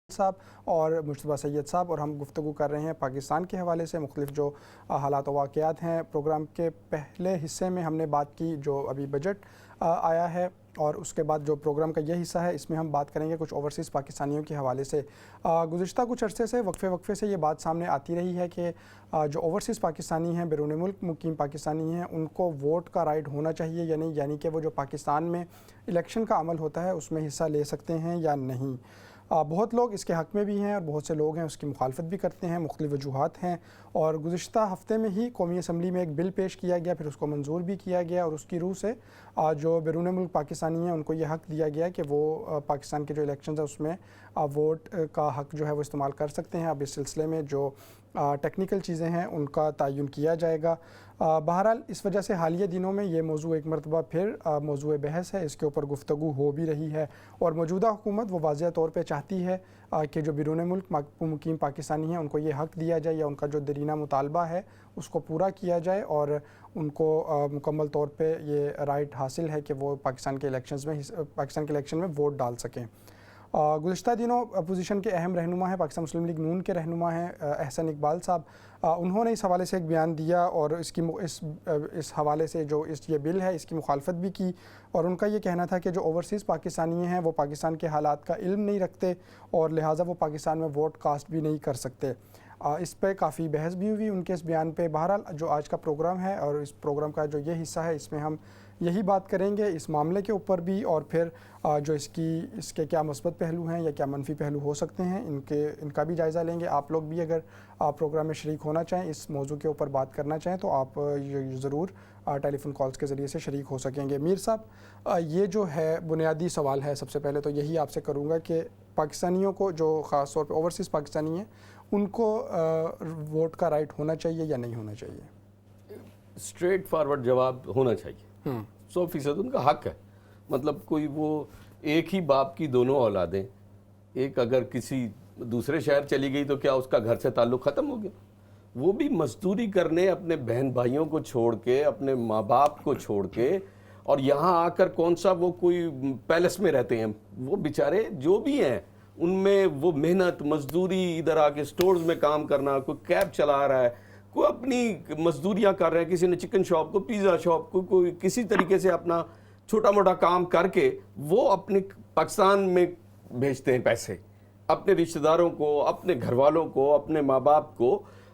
साहब और मुश्तबा सैयद साहब, और हम गुफ्तगू कर रहे हैं पाकिस्तान के हवाले से मुख्तलिफ जो हालात व वाक़यात हैं। प्रोग्राम के पहले हिस्से में हमने बात की जो अभी बजट आया है, और उसके बाद जो प्रोग्राम का ये हिस्सा है इसमें हम बात करेंगे कुछ ओवरसीज़ पाकिस्तानियों के हवाले से। गुज़िश्ता कुछ अरसे से वक्फे से ये बात सामने आती रही है कि जो ओवरसीज़ पाकिस्तानी हैं, बैरून मुल्क मुकीम पाकिस्तानी हैं, उनको वोट का राइट होना चाहिए या नहीं, यानी कि वो जो पाकिस्तान में इलेक्शन का अमल होता है उसमें हिस्सा ले सकते हैं या नहीं। बहुत लोग इसके हक़ में भी हैं और बहुत से लोग हैं उसकी मुखालफत भी करते हैं, मुख्तलिफ़ वजूहात हैं। और गुज़िश्ता हफ़्ते में ही कौमी असम्बली में एक बिल पेश किया गया, फिर उसको मंजूर भी किया गया, और उसकी रूह से जो बैरून मुल्क पाकिस्तानी हैं उनको ये हक़ दिया गया कि वो पाकिस्तान के जो इलेक्शन है उसमें वोट का हक़ जो है वो इस्तेमाल कर सकते हैं। अब इस सिलसिले में जो टेक्निकल चीज़ें हैं उनका तयन किया जाएगा। बहरहाल इस वजह से हालिया दिनों में ये मौजू एक मरतबा फिर मौजू बहस है, इसके ऊपर गुफ्तगू हो भी रही है, और मौजूदा हुकूमत वो वाज़ेह तौर पे चाहती है कि जो बैरून मुल्क मुकीम पाकिस्तानी हैं उनको ये हक़ दिया जाए या उनका जो दरीना मुतालबा है उसको पूरा किया जाए, और उनको मुकम्मल तौर पे ये राइट हासिल है कि वो पाकिस्तान के इलेक्शन में वोट डाल सकें। गुज़िश्ता दिनों अपोजिशन के अहम रहनुमा हैं, पाकिस्तान मुस्लिम लीग नून के रहनुमा हैं अहसन इकबाल साहब, उन्होंने इस हवाले से एक बयान दिया और इस हवाले से जो ये बिल है इसकी मुखालफत भी की, और उनका ये कहना था कि जो ओवरसीज़ पाकिस्तानी हैं वो पाकिस्तान के हालात का इल्म नहीं रखते और लिहाजा वो पाकिस्तान में वोट कास्ट भी नहीं कर सकते। इस पर काफ़ी बहस भी हुई उनके इस बयान पे। बहरहाल जो आज का प्रोग्राम है और इस प्रोग्राम का जो ये हिस्सा है इसमें हम यही बात करेंगे इस मामले के ऊपर भी, और फिर जो इसके क्या मुस्बत पहलू हैं या क्या मनफी पहलू हो सकते हैं इनका भी जायज़ा लेंगे। आप लोग भी अगर प्रोग्राम में शरीक होना चाहें, इस मौजू के ऊपर बात करना चाहें, तो आप ज़रूर टेलीफोन कॉल्स के ज़रिए से शरीक हो सकेंगे। मीर साहब, ये जो है बुनियादी सवाल है, सबसे पहले तो यही आपसे करूँगा कि पाकिस्तानियों को जो ख़ास तौर पर ओवरसीज़ पाकिस्तानी हैं उनको वोट का राइट होना चाहिए या नहीं होना चाहिए? स्ट्रेट फॉरवर्ड जवाब होना चाहिए। 100% उनका हक है। मतलब कोई वो एक ही बाप की दोनों औलादें, एक अगर किसी दूसरे शहर चली गई तो क्या उसका घर से ताल्लुक़ ख़त्म हो गया? वो भी मजदूरी करने अपने बहन भाइयों को छोड़ के, अपने माँ बाप को छोड़ के, और यहाँ आकर कौन सा वो कोई पैलेस में रहते हैं, वो बेचारे जो भी हैं उनमें वो मेहनत मजदूरी, इधर आके स्टोर्स में काम करना, कोई कैब चला रहा है, कोई अपनी मजदूरियां कर रहे हैं, किसी ने चिकन शॉप को, पिज़्ज़ा शॉप को, कोई किसी तरीके से अपना छोटा मोटा काम करके वो अपने पाकिस्तान में भेजते हैं पैसे, अपने रिश्तेदारों को, अपने घर वालों को, अपने माँ बाप को,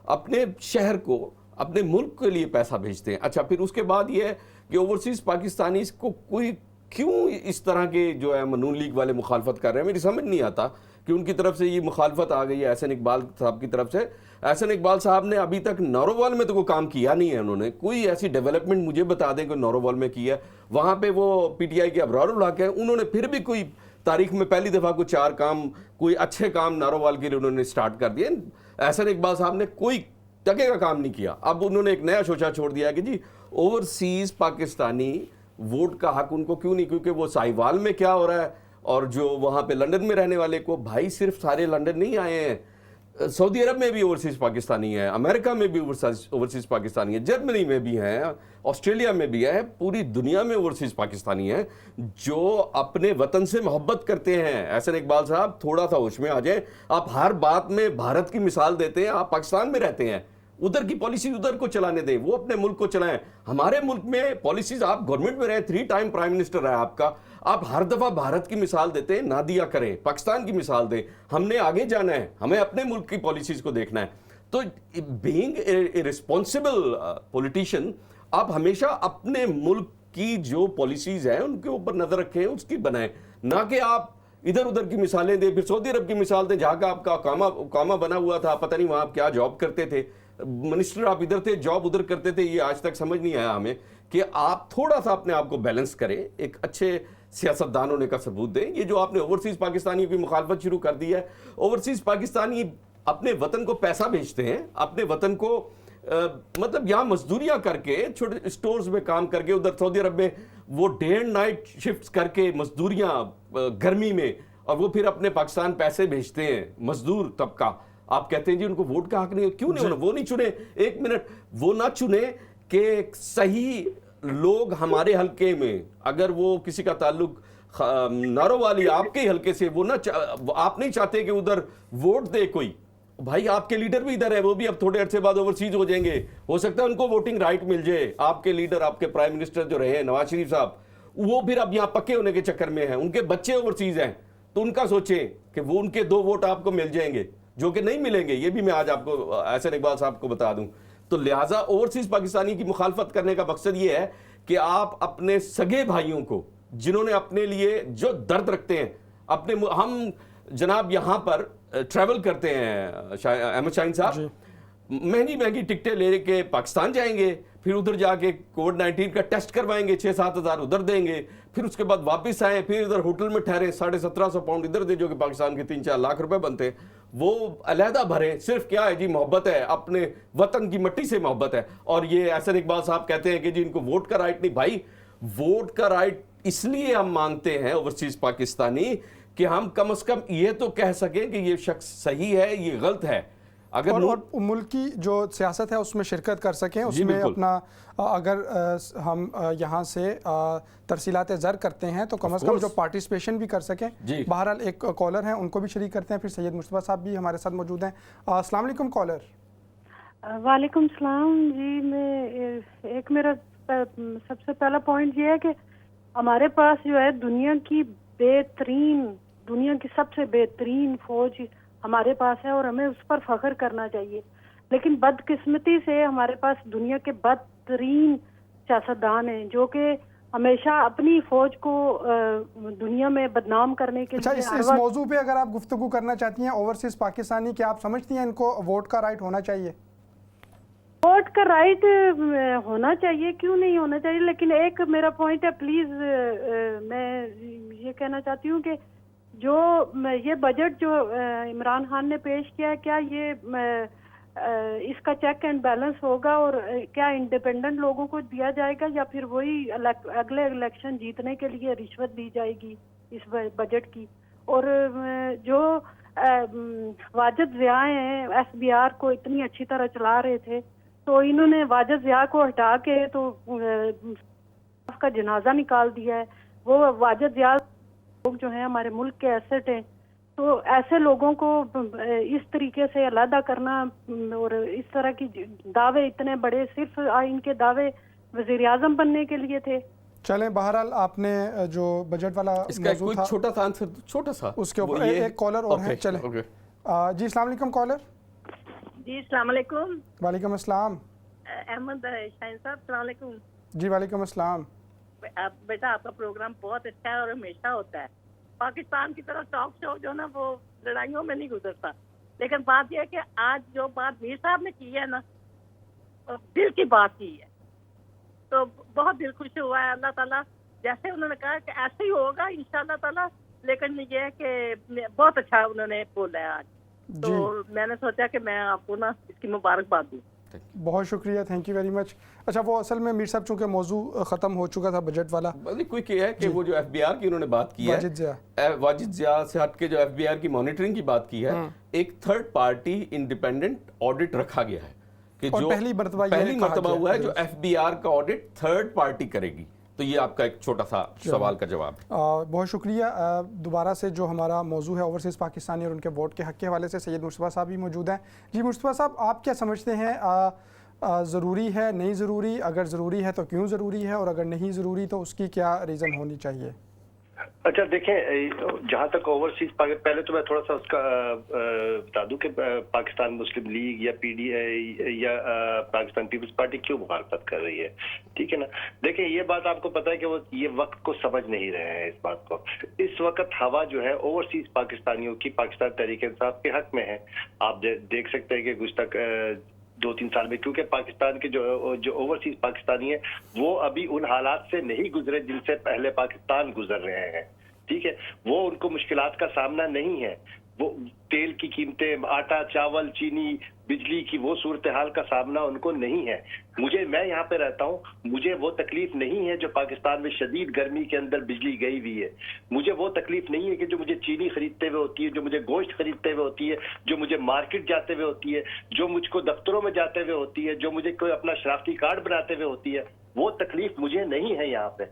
अपने शहर को, अपने मुल्क के लिए पैसा भेजते हैं। अच्छा, फिर उसके बाद ये है कि ओवरसीज़ पाकिस्तानी को कोई क्यों इस तरह के जो है नून लीग वाले मुखालफत कर रहे हैं, मेरी समझ नहीं आता कि उनकी तरफ से ये मुखालफत आ गई है एहसन इकबाल साहब की तरफ से। एहसन इकबाल साहब ने अभी तक नौरोवाल में तो कोई काम किया नहीं है, उन्होंने कोई ऐसी डेवलपमेंट मुझे बता दें कि नौरोवाल में की है। वहाँ पे वो पीटीआई के अबरारुल हक हैं, उन्होंने फिर भी कोई तारीख में पहली दफ़ा कोई 4 काम, कोई अच्छे काम नारोवाल के लिए उन्होंने स्टार्ट कर दिए। एहसन इकबाल साहब ने कोई टके का काम नहीं किया। अब उन्होंने एक नया शोशा छोड़ दिया कि जी ओवरसीज़ पाकिस्तानी वोट का हक उनको क्यों नहीं, क्योंकि वो साहिवाल में क्या हो रहा है, और जो वहाँ पे लंदन में रहने वाले को, भाई सिर्फ सारे लंदन नहीं आए हैं, सऊदी अरब में भी ओवरसीज़ पाकिस्तानी है, अमेरिका में भी ओवरसीज़ पाकिस्तानी है, जर्मनी में भी हैं, ऑस्ट्रेलिया में भी है, पूरी दुनिया में ओवरसीज़ पाकिस्तानी हैं जो अपने वतन से मोहब्बत करते हैं। एहसन इकबाल साहब थोड़ा सा होश में आ जाए, आप हर बात में भारत की मिसाल देते हैं, आप पाकिस्तान में रहते हैं, उधर की पॉलिसी उधर को चलाने दें, वो अपने मुल्क को चलाएं। हमारे मुल्क में पॉलिसीज, आप गवर्नमेंट में रहे, 3 टाइम प्राइम मिनिस्टर है आपका, आप हर दफा भारत की मिसाल देते हैं, ना दिया करें, पाकिस्तान की मिसाल दें। हमने आगे जाना है, हमें अपने मुल्क की पॉलिसीज को देखना है। तो बीइंग ए रिस्पॉन्सिबल पॉलिटिशियन, आप हमेशा अपने मुल्क की जो पॉलिसीज हैं उनके ऊपर नजर रखें, उसकी बनाएं, ना कि आप इधर उधर की मिसालें दें। फिर सऊदी अरब की मिसाल दें, जहाँ का आपका कामा बना हुआ था, पता नहीं वहाँ आप क्या जॉब करते थे, मिनिस्टर आप इधर थे, जॉब उधर करते थे, ये आज तक समझ नहीं आया हमें कि आप थोड़ा सा अपने आप को बैलेंस करें, एक अच्छे सियासतदान होने का सबूत दें। ये जो आपने ओवरसीज़ पाकिस्तानियों की मुखालफत शुरू कर दी है, ओवरसीज़ पाकिस्तानी अपने वतन को पैसा भेजते हैं, अपने वतन को मतलब यहाँ मजदूरियां करके, छोटे स्टोर्स में काम करके, उधर सऊदी अरब में वो डे एंड नाइट शिफ्ट्स करके मजदूरियां गर्मी में, और वो फिर अपने पाकिस्तान पैसे भेजते हैं, मजदूर तबका। आप कहते हैं जी उनको वोट का हक नहीं है, क्यों नहीं होना? वो नहीं चुने, एक मिनट, वो ना चुने कि सही लोग हमारे हल्के में, अगर वो किसी का ताल्लुक नारोवाली आपके हल्के से, वो ना आप नहीं चाहते कि उधर वोट दे कोई, भाई आपके लीडर भी इधर है, वो भी अब थोड़े अरसे बाद ओवरसीज हो जाएंगे, हो सकता है उनको वोटिंग राइट मिल जाए। आपके लीडर, आपके प्राइम मिनिस्टर जो रहे हैं नवाज शरीफ साहब, वो फिर अब यहाँ पक्के होने के चक्कर में हैं, उनके बच्चे ओवरसीज हैं, तो उनका सोचें कि वो उनके 2 वोट आपको मिल जाएंगे, जो कि नहीं मिलेंगे। ये भी मैं आज आपको एहसन इकबाल साहब को बता दूं। तो लिहाजा ओवरसीज पाकिस्तानी की मुखालफत करने का मकसद ये है कि आप अपने सगे भाइयों को, जिन्होंने अपने लिए जो दर्द रखते हैं, अपने, हम जनाब यहाँ पर ट्रैवल करते हैं अहमद शाहीन साहब, महंगी महंगी टिकटें ले के पाकिस्तान जाएंगे, फिर उधर जाके कोविड-19 का टेस्ट करवाएंगे, 6-7 हज़ार उधर देंगे, फिर उसके बाद वापस आए, फिर इधर होटल में ठहरे, 1750 पाउंड इधर दे, जो कि पाकिस्तान के 3-4 लाख रुपए बनते हैं, वो अलहदा भरे। सिर्फ क्या है जी, मोहब्बत है, अपने वतन की मिट्टी से मोहब्बत है। और ये एहसन इकबाल साहब कहते हैं कि जी इनको वोट का राइट नहीं। भाई वोट का राइट इसलिए हम मानते हैं ओवरसीज पाकिस्तानी कि हम कम से कम ये तो कह सकें कि ये शख्स सही है, ये गलत है। अगर और मुल्क की जो सियासत है उसमें शिरकत कर सकें, उसमें अपना, अगर हम यहाँ से तरसीलात ज़र करते हैं तो कम से कम जो पार्टिसिपेशन भी कर सकें। बहरहाल एक कॉलर हैं, उनको भी शरीक करते हैं, फिर सैयद मुस्तफ़ा साहब भी हमारे साथ मौजूद हैं। अस्सलाम वालेकुम कॉलर। वालेकुम सलाम जी। मैं एक मेरा सबसे पहला पॉइंट ये है कि हमारे पास जो है दुनिया की सबसे बेहतरीन फौज हमारे पास है और हमें उस पर फख्र करना चाहिए। लेकिन बदकिस्मती से हमारे पास दुनिया के बदतरीन सियासतदान हैं जो कि हमेशा अपनी फौज को दुनिया में बदनाम करने के लिए। इस मौजू पे अगर आप गुफ्तगू करना चाहती हैं ओवरसीज पाकिस्तानी, क्या आप समझती हैं इनको वोट का राइट होना चाहिए? वोट का राइट होना चाहिए, क्यों नहीं होना चाहिए। लेकिन एक मेरा पॉइंट है, प्लीज मैं ये कहना चाहती हूँ कि जो ये बजट जो इमरान खान ने पेश किया है, क्या ये इसका चेक एंड बैलेंस होगा और क्या इंडिपेंडेंट लोगों को दिया जाएगा या फिर वही अगले इलेक्शन जीतने के लिए रिश्वत दी जाएगी इस बजट की। और जो वाजिद ज़िया हैं SBR को इतनी अच्छी तरह चला रहे थे, तो इन्होंने वाजिद ज़िया को हटा के तो उसका जनाजा निकाल दिया है। वो वाजिद ज़िया लोग जो हैं हमारे मुल्क के एसेट हैं, तो ऐसे लोगों को इस तरीके से अलहदा करना और इस तरह की दावे इतने बड़े, सिर्फ इनके दावे वज़ीर आज़म बनने के लिए थे। चलें, बहरहाल आपने जो बजट वाला इसका कोई छोटा सा आंसर, छोटा सा उसके ऊपर एक कॉलर और है। चलें जी, अस्सलाम वालेकुम कॉलर। जी अस्सलाम वालेकुम। वालेकुम अस्सलाम। अहमद शाहीन साहब अस्सलाम वालेकुम। जी वालेकुम अस्सलाम। बेटा आपका प्रोग्राम बहुत अच्छा है और हमेशा होता है। पाकिस्तान की तरह टॉक शो जो ना वो लड़ाइयों में नहीं गुजरता, लेकिन बात यह है कि आज जो बात मीर साहब ने की है ना, दिल की बात की है, तो बहुत दिल खुश हुआ है। अल्लाह ताला जैसे उन्होंने कहा कि ऐसे ही होगा इंशाअल्लाह ताला। लेकिन ये है कि बहुत अच्छा उन्होंने बोला है आज, तो मैंने सोचा कि मैं आपको ना इसकी मुबारकबाद दूं। बहुत शुक्रिया, थैंक यू वेरी मच। अच्छा, वो असल में मीर साहब चूंकि मौजू ख़त्म हो चुका था बजट वाला, कोई क्या है कि वो जो FBR की उन्होंने बात की है, वाजिद ज़िया से हट के जो FBR की मॉनिटरिंग की बात की है, एक थर्ड पार्टी इंडिपेंडेंट ऑडिट रखा गया है कि जो पहली मर्तबा हुआ है जो FBR का ऑडिट थर्ड पार्टी करेगी। तो ये आपका एक छोटा सा सवाल का जवाब है। बहुत शुक्रिया। दोबारा से जो हमारा मौजू है ओवरसीज़ पाकिस्तानी और उनके वोट के हक़ के हवाले से सैयद मुस्तफ़ा साहब भी मौजूद हैं। जी मुस्तफ़ा साहब, आप क्या समझते हैं, ज़रूरी है, नहीं ज़रूरी? अगर ज़रूरी है तो क्यों ज़रूरी है, और अगर नहीं ज़रूरी तो उसकी क्या रीज़न होनी चाहिए? अच्छा देखें, जहाँ तक ओवरसीज, पहले तो मैं थोड़ा सा उसका बता दूं कि पाकिस्तान मुस्लिम लीग या PDI या पाकिस्तान पीपल्स पार्टी क्यों मुखालफत कर रही है, ठीक है ना। देखें, ये बात आपको पता है कि वो ये वक्त को समझ नहीं रहे हैं इस बात को। इस वक्त हवा जो है ओवरसीज पाकिस्तानियों की पाकिस्तान तहरीक-ए-इंसाफ के हक में है। आप देख सकते हैं कि गुज़श्ता 2-3 साल में, क्योंकि पाकिस्तान के जो ओवरसीज पाकिस्तानी है वो अभी उन हालात से नहीं गुजरे जिनसे पहले पाकिस्तान गुजर रहे हैं, ठीक है। वो उनको मुश्किलात का सामना नहीं है। वो तेल की कीमतें, आटा, चावल, चीनी, बिजली की वो सूरत हाल का सामना उनको नहीं है। मैं यहाँ पे रहता हूँ, मुझे वो तकलीफ नहीं है जो पाकिस्तान में शदीद गर्मी के अंदर बिजली गई हुई है। मुझे वो तकलीफ नहीं है कि जो मुझे चीनी खरीदते हुए होती है, जो मुझे गोश्त खरीदते हुए होती है, जो मुझे मार्केट जाते हुए होती है, जो मुझको दफ्तरों में जाते हुए होती है, जो मुझे कोई अपना शनाख्ती कार्ड बनाते हुए होती है, वो तकलीफ मुझे नहीं है यहाँ पे,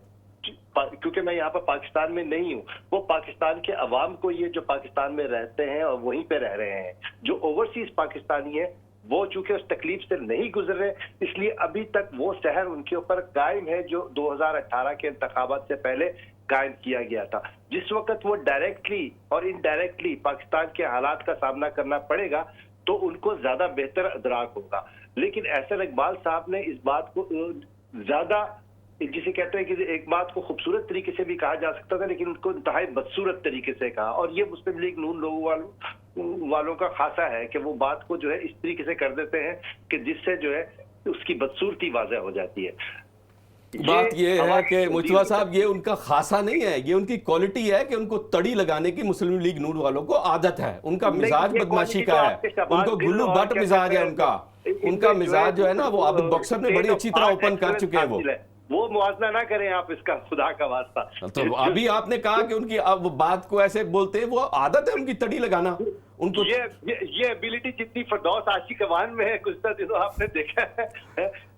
क्योंकि मैं यहाँ पर पाकिस्तान में नहीं हूँ। वो पाकिस्तान के अवाम को, ये जो पाकिस्तान में रहते हैं और वहीं पे रह रहे हैं, जो ओवरसीज पाकिस्तानी है, वो चूंकि उस तकलीफ से नहीं गुजर रहे, इसलिए अभी तक वो शहर उनके ऊपर कायम है जो 2018 के इंतखाबात से पहले कायम किया गया था। जिस वक्त वो डायरेक्टली और इनडायरेक्टली पाकिस्तान के हालात का सामना करना पड़ेगा तो उनको ज्यादा बेहतर अदराक होगा। लेकिन एहसन इकबाल साहब ने इस बात को ज्यादा, जिसे कहते हैं कि एक बात को खूबसूरत तरीके से भी कहा जा सकता था, लेकिन उनको इंतहाई बदसूरत तरीके से कहा। और ये मुस्लिम लीग नून लोगों वालों का खासा है कि वो बात को जो है इस तरीके से कर देते हैं कि जिससे जो है उसकी बदसूरती वाज़ह हो जाती है। बात ये है कि मुस्तफा साहब, ये उनका खासा नहीं है, ये उनकी क्वालिटी है कि उनको तड़ी लगाने की मुस्लिम लीग नून वालों को आदत है। उनका मिजाज बदमाशी का है, उनको गुल्लू बट मिजाज है उनका मिजाज जो है ना, वो आबिद बॉक्सर ने बड़ी अच्छी तरह ओपन कर चुके हैं। वो मुआवजा ना करें आप इसका, खुदा का वास्ता। तो अभी आपने कहा कि उनकी अब बात को ऐसे बोलते हैं, वो आदत है उनकी तड़ी लगाना। उनको ये एबिलिटी जितनी फरदौस आशिक अवान में है, कुछ दिनों आपने देखा है।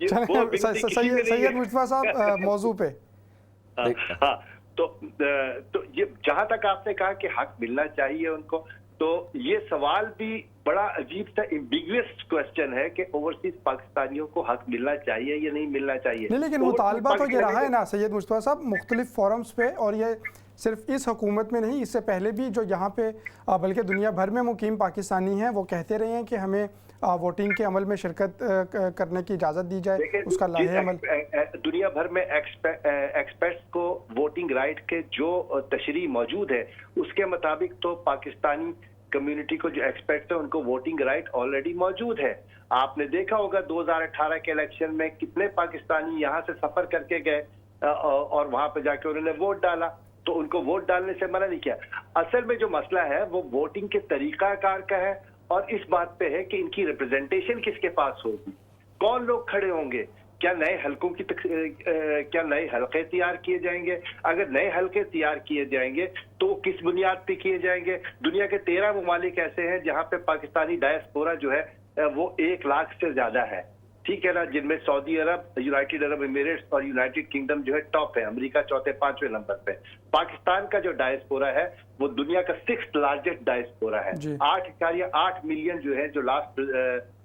सैयद मुस्तफा साहब मौजू पे। हाँ, तो ये जहां तक आपने कहा कि हक मिलना चाहिए उनको, तो ये सवाल भी बड़ा अजीब सा एम्बिगुअस क्वेश्चन है कि ओवरसीज पाकिस्तानियों को हक मिलना चाहिए या नहीं मिलना चाहिए। नहीं, लेकिन मुतालबा तो ये रहा है ना सैयद मुस्तफा साहब, मुख्तलिफ फोरम्स पे, और ये सिर्फ इस हुकूमत में नहीं, इससे पहले भी जो यहाँ पे बल्कि दुनिया भर में मुकीम पाकिस्तानी हैं वो कहते रहे हैं कि हमें वोटिंग के अमल में शिरकत करने की इजाज़त दी जाए, उसका लाहे अमल। दुनिया भर में एक्सपर्ट्स को वोटिंग राइट के जो तशरीह मौजूद है उसके मुताबिक तो पाकिस्तानी कम्युनिटी को जो एक्सपर्ट्स है उनको वोटिंग राइट ऑलरेडी मौजूद है। आपने देखा होगा 2018 के इलेक्शन में कितने पाकिस्तानी यहाँ से सफर करके गए और वहां पे जाके उन्होंने वोट डाला, तो उनको वोट डालने से मना नहीं किया। असल में जो मसला है वो वोटिंग के तरीकाकार का है और इस बात पे है कि इनकी रिप्रेजेंटेशन किसके पास होगी, कौन लोग खड़े होंगे, क्या नए हलकों की क्या नए हलके तैयार किए जाएंगे, अगर नए हलके तैयार किए जाएंगे तो किस बुनियाद पे किए जाएंगे। दुनिया के 13 ममालिक ऐसे हैं जहां पे पाकिस्तानी डायस्पोरा जो है वो 1 लाख से ज्यादा है, ठीक है ना, जिनमें सऊदी अरब, यूनाइटेड अरब एमिरेट्स और यूनाइटेड किंगडम जो है टॉप है, अमेरिका चौथे 5वें नंबर पे। पाकिस्तान का जो डायस्पोरा है वो दुनिया का 6th लार्जेस्ट डायस्पोरा है। 8 मिलियन जो है, जो लास्ट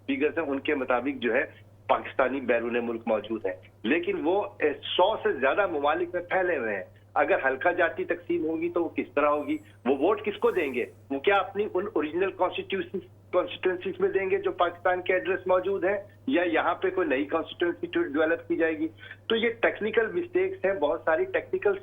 फिगर्स हैं उनके मुताबिक जो है पाकिस्तानी बैरून मुल्क मौजूद है, लेकिन वो 100 से ज्यादा ममालिक में फैले हुए हैं। अगर हल्का जाती तकसीम होगी तो वो किस तरह होगी, वो वोट किसको देंगे, वो क्या अपनी उन ओरिजिनल कॉन्स्टिट्यूंसीज में देंगे जो पाकिस्तान के एड्रेस मौजूद है, या यहाँ पे कोई नई कॉन्स्टिट्यूंसी डेवलप की जाएगी। तो ये टेक्निकल मिस्टेक्स हैं, बहुत सारी टेक्निकल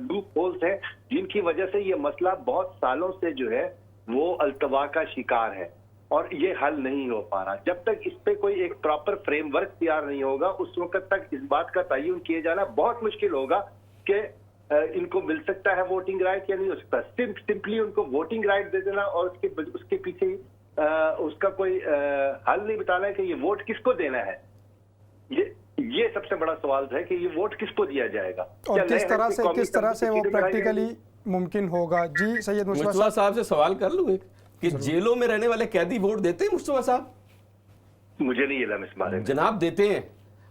लूप होल्स हैं जिनकी वजह से ये मसला बहुत सालों से जो है वो अल्तवा का शिकार है और ये हल नहीं हो पा रहा। जब तक इस पे कोई एक प्रॉपर फ्रेमवर्क तैयार नहीं होगा उस वक्त तक इस बात का तयन किए जाना बहुत मुश्किल होगा कि इनको मिल सकता है वोटिंग राइट या नहीं हो सकता। सिंपली उनको वोटिंग राइट दे देना और उसके पीछे उसका कोई हल नहीं बताना है कि ये वोट किसको देना है। ये सबसे बड़ा सवाल है कि ये वोट किसको दिया जाएगा और किस तरह से वो प्रैक्टिकली मुमकिन होगा। जी सैयद मुस्तफा साहब से सवाल कर लूं कि जेलों में रहने वाले कैदी वोट देते हैं मुस्तफा साहब? मुझे नहीं इल्म इस बारे में। जनाब देते हैं,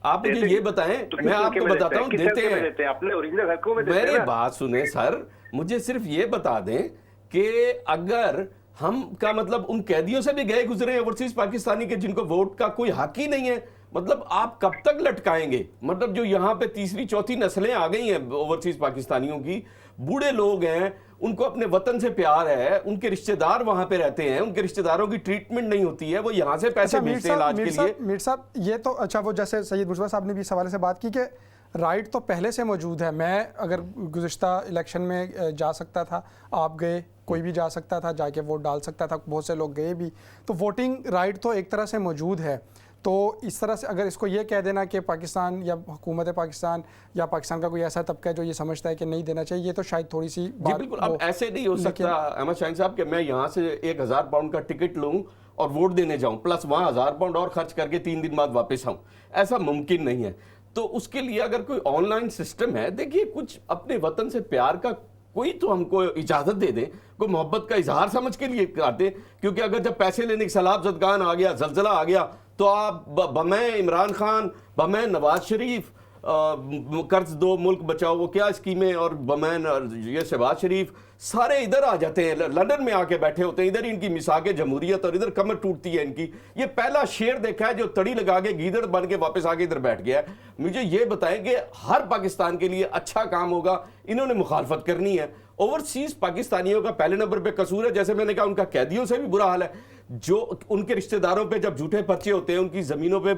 आप मुझे ये बताएं, तो मैं आपको बताता हूं देते हैं। अपने ओरिजिनल हकों में देते हैं। मेरी बात सुने सर, मुझे सिर्फ ये बता दें कि अगर हम का मतलब उन कैदियों से भी गए गुजरे ओवरसीज पाकिस्तानी के जिनको वोट का कोई हक ही नहीं है, मतलब आप कब तक लटकाएंगे? मतलब जो यहाँ पे तीसरी चौथी नस्लें आ गई हैं ओवरसीज पाकिस्तानियों की, बूढ़े लोग हैं, उनको अपने वतन से प्यार है, उनके रिश्तेदार वहां पे रहते हैं, उनके रिश्तेदारों की ट्रीटमेंट नहीं होती है, वो यहाँ से पैसे भेजते हैं इलाज के लिए। मीर साहब ये तो अच्छा, वो जैसे सैयद मुस्तफा साहब ने भी इस हवाले से बात की कि राइट तो पहले से मौजूद है। मैं अगर गुज़िश्ता इलेक्शन में जा सकता था, आप गए, कोई भी जा सकता था, जाके वोट डाल सकता था, बहुत से लोग गए भी, तो वोटिंग राइट तो एक तरह से मौजूद है। तो इस तरह से अगर इसको ये कह देना कि पाकिस्तान या हुकूमत पाकिस्तान या पाकिस्तान का कोई ऐसा तबका है जो ये समझता है कि नहीं देना चाहिए, ये तो शायद थोड़ी सी जी बिल्कुल। अब ऐसे नहीं हो सकता अहमद शाहीन साहब कि मैं यहाँ से 1000 पाउंड का टिकट लूँ और वोट देने जाऊँ, प्लस वहाँ 1000 पाउंड और खर्च करके 3 दिन बाद वापस आऊँ। ऐसा मुमकिन नहीं है। तो उसके लिए अगर कोई ऑनलाइन सिस्टम है, देखिए कुछ अपने वतन से प्यार का कोई तो हमको इजाजत दे दे, कोई मोहब्बत का इजहार समझ के लिए कर दे। क्योंकि अगर जब पैसे लेने की सैलाब ज़दगान आ गया, जलजला आ गया, तो आप बमै इमरान खान, बमै नवाज शरीफ, कर्ज दो मुल्क बचाओ, वो क्या स्कीमें, और बमैन ये शहबाज शरीफ सारे इधर आ जाते हैं, लंदन में आके बैठे होते हैं, इधर इनकी मिसाके जमहूरियत और इधर कमर टूटती है इनकी। ये पहला शेर देखा है जो तड़ी लगा के गीदड़ बन के वापस आके इधर बैठ गया है। मुझे ये बताएं कि हर पाकिस्तान के लिए अच्छा काम होगा, इन्होंने मुखालफत करनी है। ओवरसीज पाकिस्तानियों का पहले नंबर पे कसूर है, जैसे मैंने कहा उनका कैदियों से भी बुरा हाल है। जो उनके रिश्तेदारों पे जब झूठे पर्चे होते हैं, उनकी जमीनों पे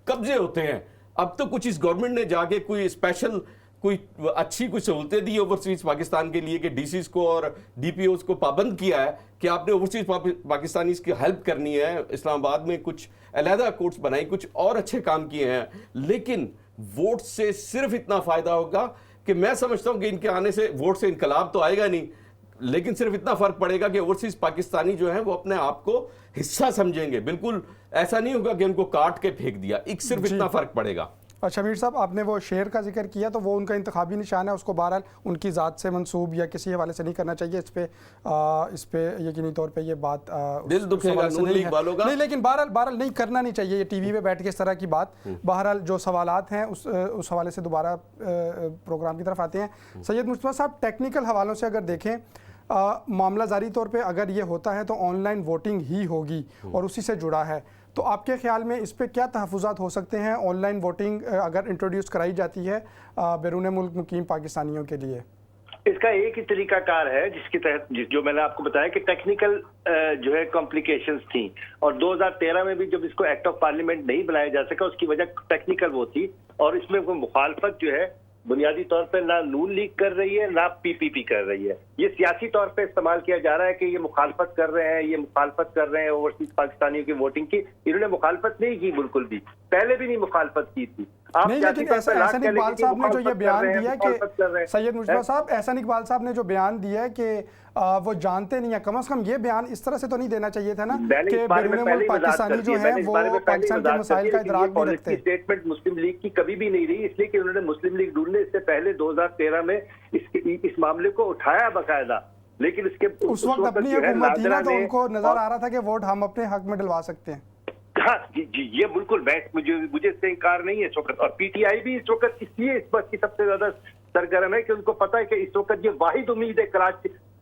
कब्जे होते हैं। अब तो कुछ इस गवर्नमेंट ने जाके कोई स्पेशल कोई अच्छी कुछ सहूलतें दी ओवरसीज पाकिस्तान के लिए कि डीसीज को और डीपीओज को पाबंद किया है कि आपने ओवरसीज पाकिस्तानीज की हेल्प करनी है। इस्लामाबाद में कुछ अलहदा कोर्ट्स बनाई, कुछ और अच्छे काम किए हैं। लेकिन वोट से सिर्फ इतना फायदा होगा कि मैं समझता हूं कि इनके आने से वोट से इनकलाब तो आएगा नहीं, लेकिन सिर्फ इतना फर्क पड़ेगा कि ओवरसीज पाकिस्तानी जो है वो अपने आप को हिस्सा समझेंगे। बिल्कुल ऐसा नहीं होगा कि उनको काट के फेंक दिया, एक सिर्फ इतना फर्क पड़ेगा। अच्छा मीर साहब, आपने वो शेर का जिक्र किया, तो वो उनका इंतखाबी निशान है, उसको बहरहाल उनकी ज़ात से मंसूब या किसी हवाले से नहीं करना चाहिए। इस पे यकीनी तौर पे ये बात दिल दुखेगा नून लीग वालों का, नहीं, लेकिन बहरहाल नहीं करना नहीं चाहिए ये टीवी पे बैठ के इस तरह की बात। बहरहाल जो सवालात हैं उस हवाले से दोबारा प्रोग्राम की तरफ आते हैं। सैयद मुस्तफा साहब, टेक्निकल हवालों से अगर देखें, मामला जारी तौर पे अगर ये होता है तो ऑनलाइन वोटिंग ही होगी और उसी से जुड़ा है, तो आपके ख्याल में इस पे क्या तहफ़्फ़ुज़ात हो सकते हैं ऑनलाइन वोटिंग अगर इंट्रोड्यूस कराई जाती है बैरून मुल्क मुकीम पाकिस्तानियों के लिए? इसका एक ही तरीकाकार है जिसके तहत जो मैंने आपको बताया कि टेक्निकल जो है कॉम्प्लिकेशंस थी, और 2013 में भी जब इसको एक्ट ऑफ पार्लियामेंट नहीं बनाया जा सका उसकी वजह टेक्निकल वो थी। और इसमें वो मुखालफत जो है बुनियादी तौर पर ना नून लीग कर रही है ना पीपीपी कर रही है। ये सियासी तौर पे इस्तेमाल किया जा रहा है कि ये मुखालफत कर रहे हैं, ये मुखालफत कर रहे हैं ओवरसीज पाकिस्तानियों की वोटिंग की। इन्होंने मुखालफत नहीं की, बिल्कुल भी, पहले भी नहीं मुखालफत की थी। आप नहीं, लेकिन एहसान इकबाल साहब ने जो ये बयान दिया कि सैयद मुश्तबा साहब, एहसान इकबाल साहब ने जो बयान दिया है कि वो जानते नहीं है, कम से कम ये बयान इस तरह से तो नहीं देना चाहिए था ना कि बैरून मुल्क पाकिस्तानी जो है वो पाकिस्तान के मसाइल का इदराक भी रखते। स्टेटमेंट मुस्लिम लीग की कभी भी नहीं रही, इसलिए कि उन्होंने मुस्लिम लीग ढूंढने इससे पहले 2013 में इस मामले को उठाया बाकायदा, लेकिन इसके उस वक्त अपनी हुकूमत थी ना, तो उनको नजर आ रहा था कि वोट हम अपने हक में डलवा सकते हैं। हाँ जी, ये बिल्कुल मुझे इससे इनकार नहीं है इस वक्त। और पीटीआई भी इस वक्त इसलिए इस बात की सबसे ज्यादा सरगर्म है कि उनको पता है कि इस वक्त ये वाहिद उम्मीद है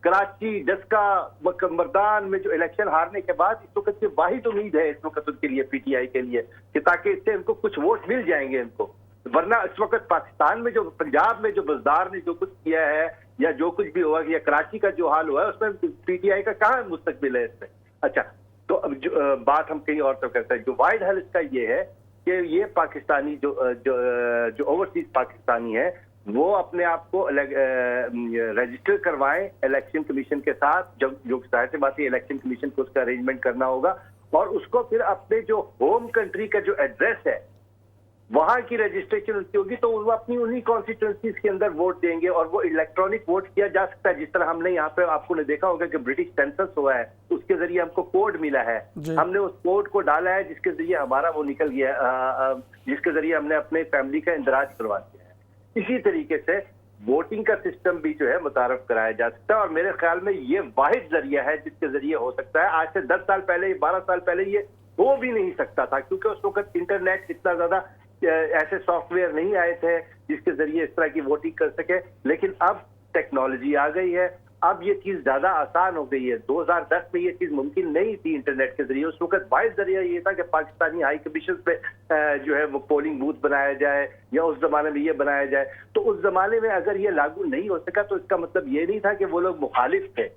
कराची डस्का मर्दान में जो इलेक्शन हारने के बाद इस वक्त ये वाहिद उम्मीद है इस वक्त उनके लिए, पीटीआई के लिए, कि ताकि इससे इनको कुछ वोट मिल जाएंगे इनको। वरना इस वक्त पाकिस्तान में जो पंजाब में जो बज़दार ने जो कुछ किया है या जो कुछ भी हुआ या कराची का जो हाल हुआ है उसमें पीटीआई का कहाँ मुस्तकबिल है इसमें। अच्छा, तो अब बात हम कहीं और तो करते हैं। जो वाइड हल इसका ये है कि ये पाकिस्तानी जो ओवरसीज पाकिस्तानी है वो अपने आप को रजिस्टर करवाएं इलेक्शन कमीशन के साथ, जब जो जाहिर सी बात है इलेक्शन कमीशन को उसका अरेंजमेंट करना होगा, और उसको फिर अपने जो होम कंट्री का जो एड्रेस है वहां की रजिस्ट्रेशन उसकी होगी, तो वो अपनी उन्हीं कॉन्स्टिट्यूंसीज के अंदर वोट देंगे और वो इलेक्ट्रॉनिक वोट किया जा सकता है। जिस तरह हमने यहाँ पे आपको ने देखा होगा कि ब्रिटिश सेंसस हुआ है, उसके जरिए हमको कोड मिला है, हमने उस कोड को डाला है जिसके जरिए हमारा वो निकल गया, जिसके जरिए हमने अपने फैमिली का इंदराज करवा दिया है। इसी तरीके से वोटिंग का सिस्टम भी जो है मुतारफ कराया जा सकता है, और मेरे ख्याल में ये वाहिद जरिया है जिसके जरिए हो सकता है। आज से 10 साल पहले 12 साल पहले ये हो भी नहीं सकता था, क्योंकि उस वक्त इंटरनेट इतना ज्यादा ऐसे सॉफ्टवेयर नहीं आए थे जिसके जरिए इस तरह की वोटिंग कर सके। लेकिन अब टेक्नोलॉजी आ गई है, अब ये चीज ज्यादा आसान हो गई है। 2010 में ये चीज मुमकिन नहीं थी इंटरनेट के जरिए। उस वक्त वाहिद जरिया ये था कि पाकिस्तानी हाई कमीशन पे जो है वो पोलिंग बूथ बनाया जाए या उस जमाने में ये बनाया जाए। तो उस जमाने में अगर ये लागू नहीं हो सका तो इसका मतलब ये नहीं था कि वो लोग मुखालिफ थे।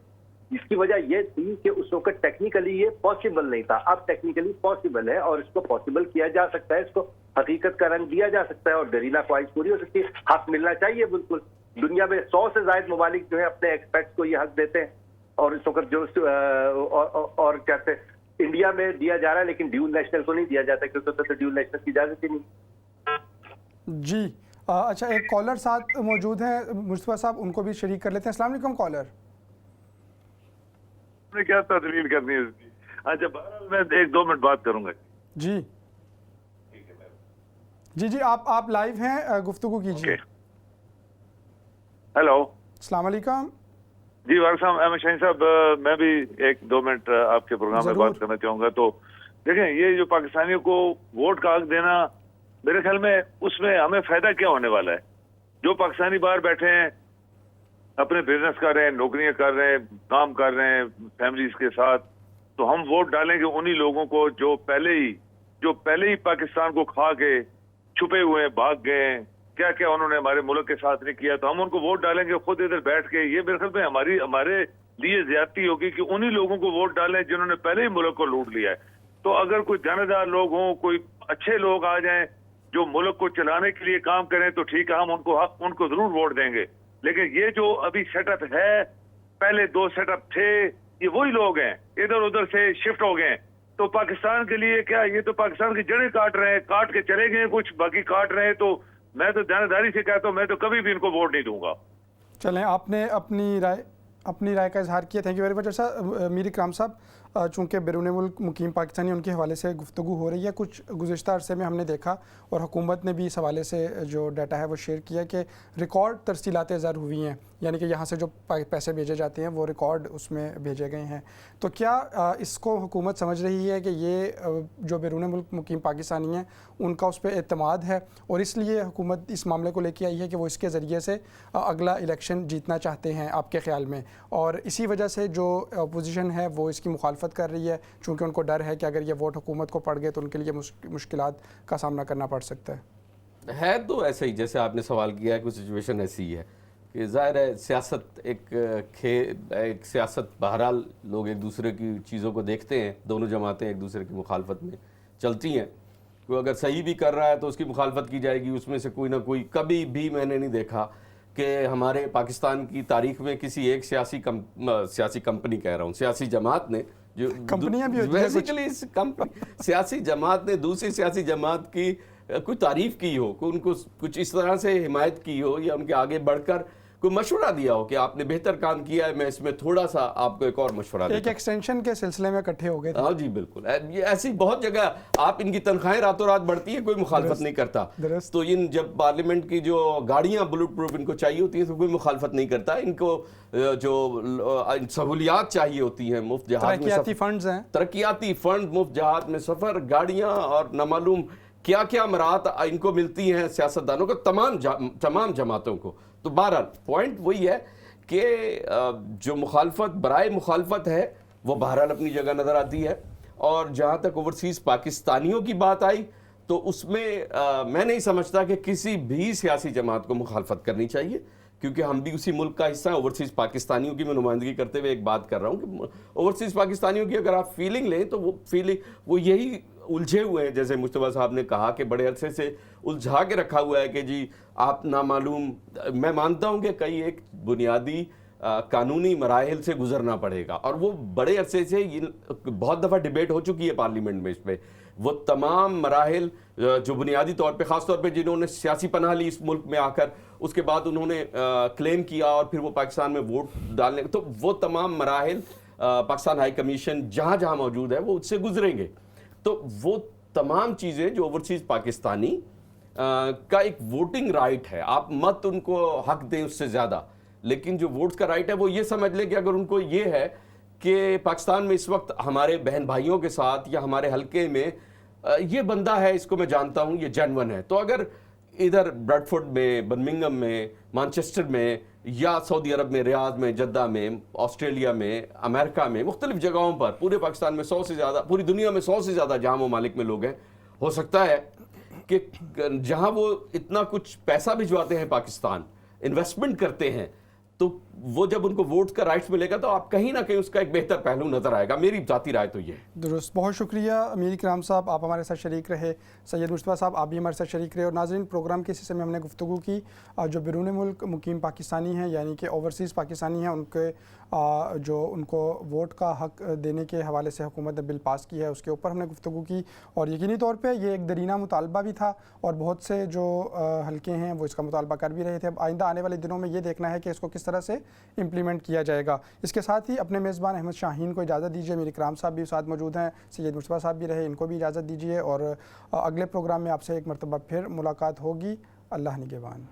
इसकी वजह यह थी कि उस वक्त टेक्निकली ये पॉसिबल नहीं था। अब टेक्निकली पॉसिबल है और इसको पॉसिबल किया जा सकता है, इसको हकीकत का रंग दिया जा सकता है और दरीना ख्वाहिश पूरी हो सकती है। हक मिलना चाहिए बिल्कुल। दुनिया में 100 से ज्यादा ममालिक जो है अपने एक्सपर्ट्स को ये हक देते हैं, और इस वक्त जो और कहते हैं इंडिया में दिया जा रहा है, लेकिन ड्यूल नेशनल को नहीं दिया जाता क्योंकि तो ड्यूल नेशनल की इजाजत ही नहीं। जी अच्छा, एक कॉलर साथ मौजूद हैं मुस्तफा साहब, उनको भी शरीक कर लेते हैं। अस्सलाम वालेकुम कॉलर। क्या तदलील करनी है इसकी? अच्छा, बहरहाल मैं 1-2 मिनट बात करूंगा। जी जी जी, आप लाइव हैं, गुफ्तगू कीजिए। हेलो, अस्सलाम वालेकुम। जी वालेकुम सलाम। अहमद शाहीन साहब, मैं भी 1-2 मिनट आपके प्रोग्राम में बात करना चाहूंगा। तो देखें, ये जो पाकिस्तानियों को वोट का हक देना, मेरे ख्याल में उसमें हमें फायदा क्या होने वाला है? जो पाकिस्तानी बाहर बैठे हैं, अपने बिजनेस कर रहे हैं, नौकरियां कर रहे हैं, काम कर रहे हैं फैमिलीज के साथ, तो हम वोट डालेंगे उन्हीं लोगों को जो पहले ही पाकिस्तान को खा के छुपे हुए हैं, भाग गए हैं, क्या क्या उन्होंने हमारे मुल्क के साथ नहीं किया, तो हम उनको वोट डालेंगे खुद इधर बैठ के। ये मेरे ख्याल में हमारे लिए ज्यादती होगी कि उन्हीं लोगों को वोट डालें जिन्होंने पहले ही मुल्क को लूट लिया है। तो अगर कोई दानेदार लोग हों, कोई अच्छे लोग आ जाएं जो मुल्क को चलाने के लिए काम करें, तो ठीक है, हम उनको जरूर वोट देंगे। लेकिन ये जो अभी सेटअप है, पहले 2 सेटअप थे, ये वही लोग हैं, इधर उधर से शिफ्ट हो गए। तो पाकिस्तान के लिए क्या, ये तो पाकिस्तान की जड़ें काट रहे हैं, काट के चले गए कुछ, बाकी काट रहे हैं। तो मैं तो दानेदारी से कहता हूँ, मैं तो कभी भी इनको वोट नहीं दूंगा। चलें, आपने अपनी राय का इजहार किया, थैंक यू वेरी मच। अच्छा मीर इकराम साहब, चूँकि बैरून मुल्क मुकीम पाकिस्तानी उनके हवाले से गुफ्तगू हो रही है, कुछ गुज़िश्ता अरसे में हमने देखा और हुकूमत ने भी इस हवाले से जो डाटा है वो शेयर किया कि रिकॉर्ड तरसीलातें ज़र हुई हैं, यानी कि यहाँ से जो पैसे भेजे जाते हैं वो रिकॉर्ड उसमें भेजे गए हैं। तो क्या इसको हुकूमत समझ रही है कि ये जो बैरून मुल्क मुकीम पाकिस्तानी हैं उनका उस पर एतमाद है और इसलिए हुकूमत इस मामले को लेके आई है कि वो इसके ज़रिए से अगला इलेक्शन जीतना चाहते हैं आपके ख़्याल में, और इसी वजह से जो अपोजिशन है वो इसकी मुखालफत कर रही है, चूँकि उनको डर है कि अगर ये वोट हुकूमत को पड़ गए तो उनके लिए मुश्किलात का सामना करना पड़ सकता है? तो ऐसे ही जैसे आपने सवाल किया है, कुछ सिचुएशन ऐसी ही है कि ज़ाहिर है सियासत एक सियासत, बहरहाल लोग एक दूसरे की चीज़ों को देखते हैं, दोनों जमातें एक दूसरे की मुखालफत में चलती हैं। कोई अगर सही भी कर रहा है तो उसकी मुखालफत की जाएगी, उसमें से कोई ना कोई। कभी भी मैंने नहीं देखा कि हमारे पाकिस्तान की तारीख में किसी एक सियासी कंपनी कह रहा हूँ, सियासी जमात ने, जो कंपनियां भी बेसिकली सियासी जमात ने दूसरी सियासी जमात की कोई तारीफ की हो, कोई उनको कुछ इस तरह से हिमायत की हो या उनके आगे बढ़कर कोई मशवरा दिया हो कि आपने बेहतर काम किया है, मैं इसमें थोड़ा सा आपको एक और मशवरा देता हूं। एक एक्सटेंशन के सिलसिले में इकट्ठे हो गए थे। हाँ जी बिल्कुल, ये ऐसी बहुत जगह आप इनकी तनख्वाहें रातों रात बढ़ती है, कोई मुखालफत नहीं करता। तो इन जब पार्लियामेंट की जो गाड़ियां बुलेट प्रूफ इनको चाहिए होती है तो कोई मुखालफत नहीं करता। इनको जो सहूलियात चाहिए होती हैं, मुफ्त जहाज में तरक्याती फंड, मुफ्त जहाज में सफर, गाड़ियां और नामालूम क्या क्या मराहत इनको मिलती हैं सियासतदानों को, तमाम जमातों को। तो बहरहाल पॉइंट वही है कि जो मुखालफत बराए मुखालफत है वो बहरहाल अपनी जगह नज़र आती है। और जहाँ तक ओवरसीज़ पाकिस्तानियों की बात आई तो उसमें मैं नहीं समझता कि किसी भी सियासी जमात को मुखालफत करनी चाहिए, क्योंकि हम भी उसी मुल्क का हिस्सा हैं। ओवरसीज़ पाकिस्तानियों की मैं नुमाइंदगी करते हुए एक बात कर रहा हूँ कि ओवरसीज़ पाकिस्तानियों की अगर आप फीलिंग लें तो वो यही उलझे हुए हैं, जैसे मुस्तफा साहब ने कहा कि बड़े अरसे से उलझा के रखा हुआ है कि जी आप नामालूम। मैं मानता हूं कि कई एक बुनियादी कानूनी मराहिल से गुजरना पड़ेगा, और वो बड़े अरसे से बहुत दफ़ा डिबेट हो चुकी है पार्लियामेंट में इस पर। वो तमाम मराहिल जो बुनियादी तौर पे, ख़ास तौर पे जिन्होंने सियासी पनाह ली इस मुल्क में आकर, उसके बाद उन्होंने क्लेम किया और फिर वो पाकिस्तान में वोट डालने, तो वो तमाम मराहिल पाकिस्तान हाई कमीशन जहाँ जहाँ मौजूद है वो उससे गुजरेंगे। तो वो तमाम चीज़ें जो ओवरसीज़ पाकिस्तानी का एक वोटिंग राइट है, आप मत उनको हक दें उससे ज़्यादा, लेकिन जो वोट्स का राइट है वो ये समझ लें कि अगर उनको ये है कि पाकिस्तान में इस वक्त हमारे बहन भाइयों के साथ या हमारे हलके में ये बंदा है, इसको मैं जानता हूँ, ये जेन्युइन है, तो अगर इधर ब्रेडफोर्ड में, बर्मिंघम में, मैनचेस्टर में या सऊदी अरब में, रियाद में, जद्दा में, ऑस्ट्रेलिया में, अमेरिका में, मुख्तलिफ जगहों पर पूरे पाकिस्तान में 100 से ज़्यादा, पूरी दुनिया में 100 से ज़्यादा जहाँ ममालिक में लोग हैं, हो सकता है कि जहाँ वो इतना कुछ पैसा भिजवाते हैं पाकिस्तान, इन्वेस्टमेंट करते हैं, तो वो जब उनको वोट का राइट्स मिलेगा तो आप कहीं ना कहीं उसका एक बेहतर पहलू नजर आएगा। मेरी जाती राय तो ये है। दुरुस्त, बहुत शुक्रिया अमीर इकराम साहब, आप हमारे साथ शरीक रहे। सैयद मुश्तबा साहब, आप भी हमारे साथ शरीक रहे। और नाज़रीन, प्रोग्राम के हिस्से में हमने गुफ्तगू की जो बैरून मुल्क मुकीम पाकिस्तानी हैं, यानी कि ओवरसीज़ पाकिस्तानी हैं, उनके जो उनको वोट का हक देने के हवाले से हुकूमत ने बिल पास की है, उसके ऊपर हमने गुफ्तगू की। और यकीनी तौर पर ये एक दरीना मुतालबा भी था और बहुत से जो हल्के हैं वो इसका मुतालबा कर भी रहे थे। अब आइंदा आने वाले दिनों में ये देखना है कि इसको किस तरह से इम्प्लीमेंट किया जाएगा। इसके साथ ही अपने मेज़बान अहमद शाहीन को इजाज़त दीजिए। मीर इकराम साहब भी साथ मौजूद हैं, सैयद मुश्तबा साहब भी रहे, इनको भी इजाज़त दीजिए। और अगले प्रोग्राम में आपसे एक मरतबा फिर मुलाकात होगी। अल्लाह निगहबान।